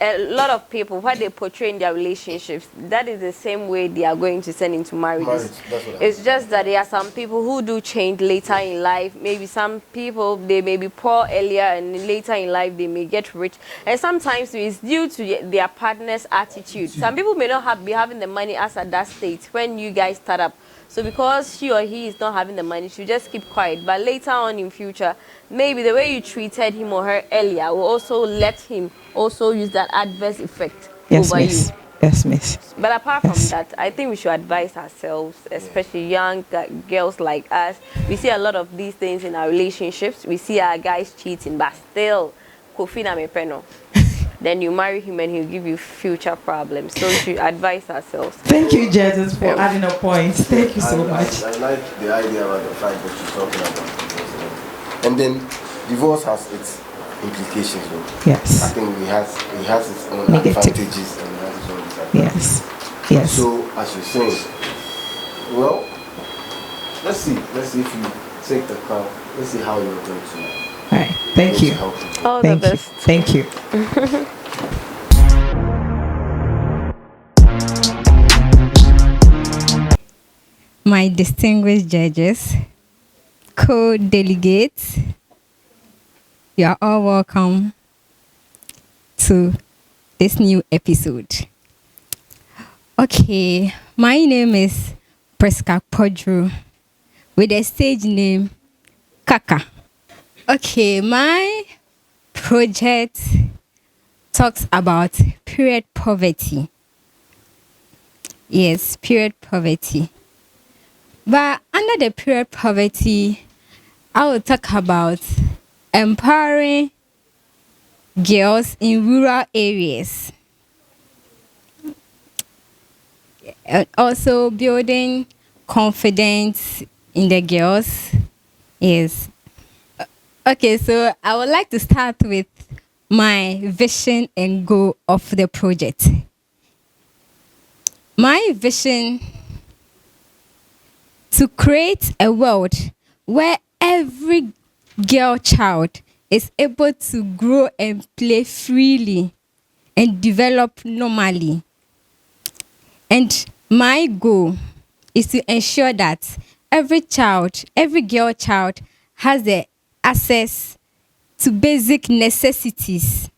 S4: a lot of people, what they portray in their relationships, that is the same way they are going to send into marriages. It's just that there are some people who do change later in life. Maybe some people, they may be poor earlier and later in life they may get rich. And sometimes it's due to their partner's attitude. Some people may not be having the money as at that state when you guys start up. So because she or he is not having the money, she just keep quiet. But later on in future, maybe the way you treated him or her earlier will also let him also use that adverse effect over you.
S11: Yes, miss.
S4: But apart from that, I think we should advise ourselves, especially young girls like us. We see a lot of these things in our relationships. We see our guys cheating, but still, Kofi na me peno. Then you marry him and he'll give you future problems. So we should advise ourselves.
S11: Thank you, Jesus, for adding a point. Thank you so much.
S2: I like the idea about the fact that you're talking about divorce. And then divorce has its implications, though.
S11: Yes.
S2: I think it has its own
S11: Negative.
S2: advantages and it has its own disadvantages.
S11: Yes. Yes.
S2: So as you're saying, well, let's see if you take the crown. Let's see how you're going to.
S11: All right. Thank you.
S4: All
S11: Thank
S4: the
S11: you.
S4: best.
S11: Thank you.
S12: My distinguished judges, co-delegates, you are all welcome to this new episode. Okay, my name is Priska Podru with a stage name Kaka. Okay, my project talks about period poverty. Yes, period poverty. But under the period poverty, I will talk about empowering girls in rural areas. And also building confidence in the girls. Yes. Okay, so I would like to start with my vision and goal of the project. My vision: to create a world where every girl child is able to grow and play freely and develop normally. And my goal is to ensure that every girl child has the access to basic necessities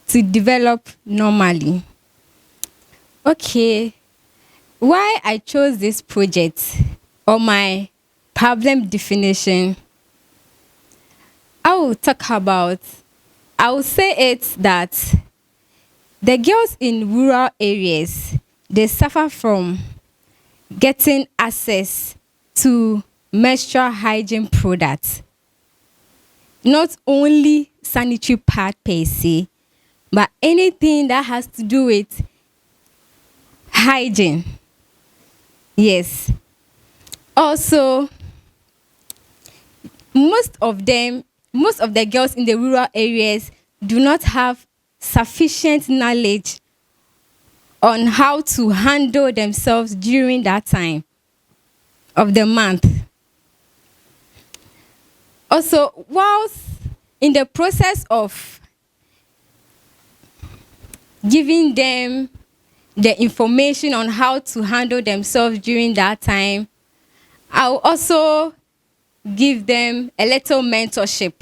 S12: to develop normally. Okay, why I chose this project or my problem definition, I will say it that the girls in rural areas, they suffer from getting access to menstrual hygiene products. Not only sanitary pad per se, but anything that has to do with hygiene. Yes. Also, most of the girls in the rural areas do not have sufficient knowledge on how to handle themselves during that time of the month. Also, whilst in the process of giving them the information on how to handle themselves during that time. I'll also give them a little mentorship.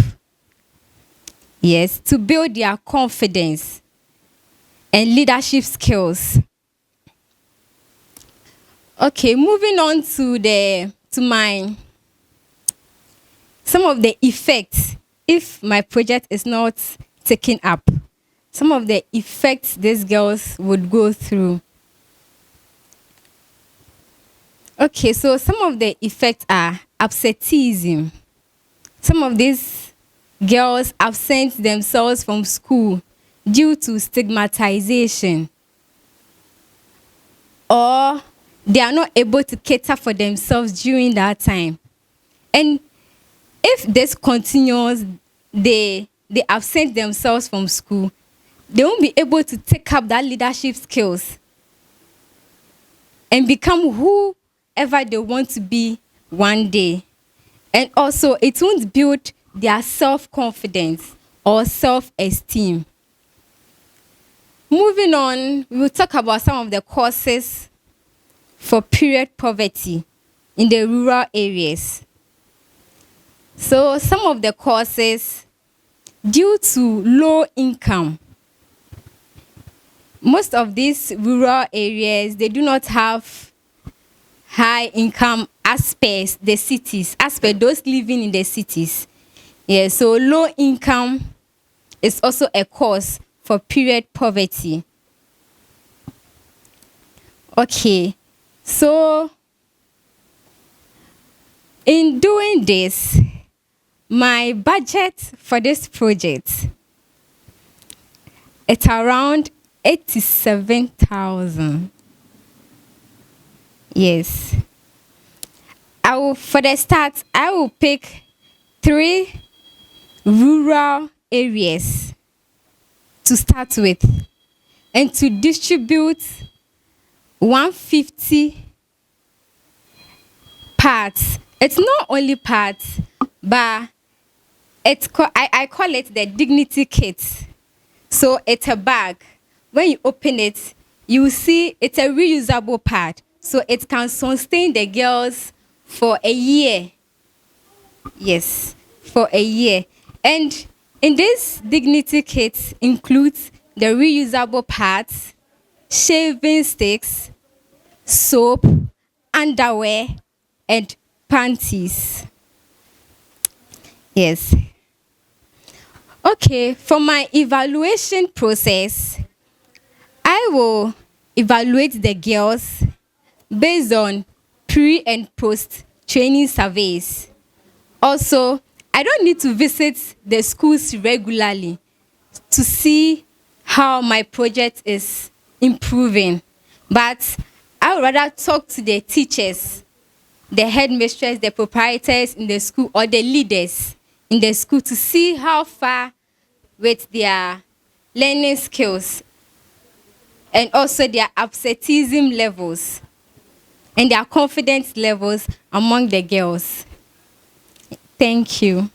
S12: Yes, to build their confidence and leadership skills. Okay, moving on to some of the effects if my project is not taken up. Some of the effects these girls would go through. Okay, so some of the effects are absenteeism. Some of these girls absent themselves from school due to stigmatization, or they are not able to cater for themselves during that time. And if this continues, they absent themselves from school, they won't be able to take up that leadership skills and become whoever they want to be one day. And also, it won't build their self-confidence or self-esteem. Moving on, we will talk about some of the causes for period poverty in the rural areas. So some of the causes, due to low income, most of these rural areas, they do not have high income as per the cities, as per those living in the cities. Yeah, so low income is also a cause for period poverty. Okay, so in doing this, my budget for this project, it's around 87,000. Yes. For the start, I will pick 3 rural areas to start with and to distribute 150 parts. It's not only parts, but I call it the dignity kit. So it's a bag. When you open it, you will see it's a reusable pad. So it can sustain the girls for a year. Yes, for a year. And in this dignity kit includes the reusable pads, shaving sticks, soap, underwear, and panties. Yes. Okay, for my evaluation process, I will evaluate the girls based on pre and post training surveys. Also, I don't need to visit the schools regularly to see how my project is improving, but I would rather talk to the teachers, the headmistress, the proprietors in the school, or the leaders in the school to see how far with their learning skills and also their absenteeism levels and their confidence levels among the girls. Thank you.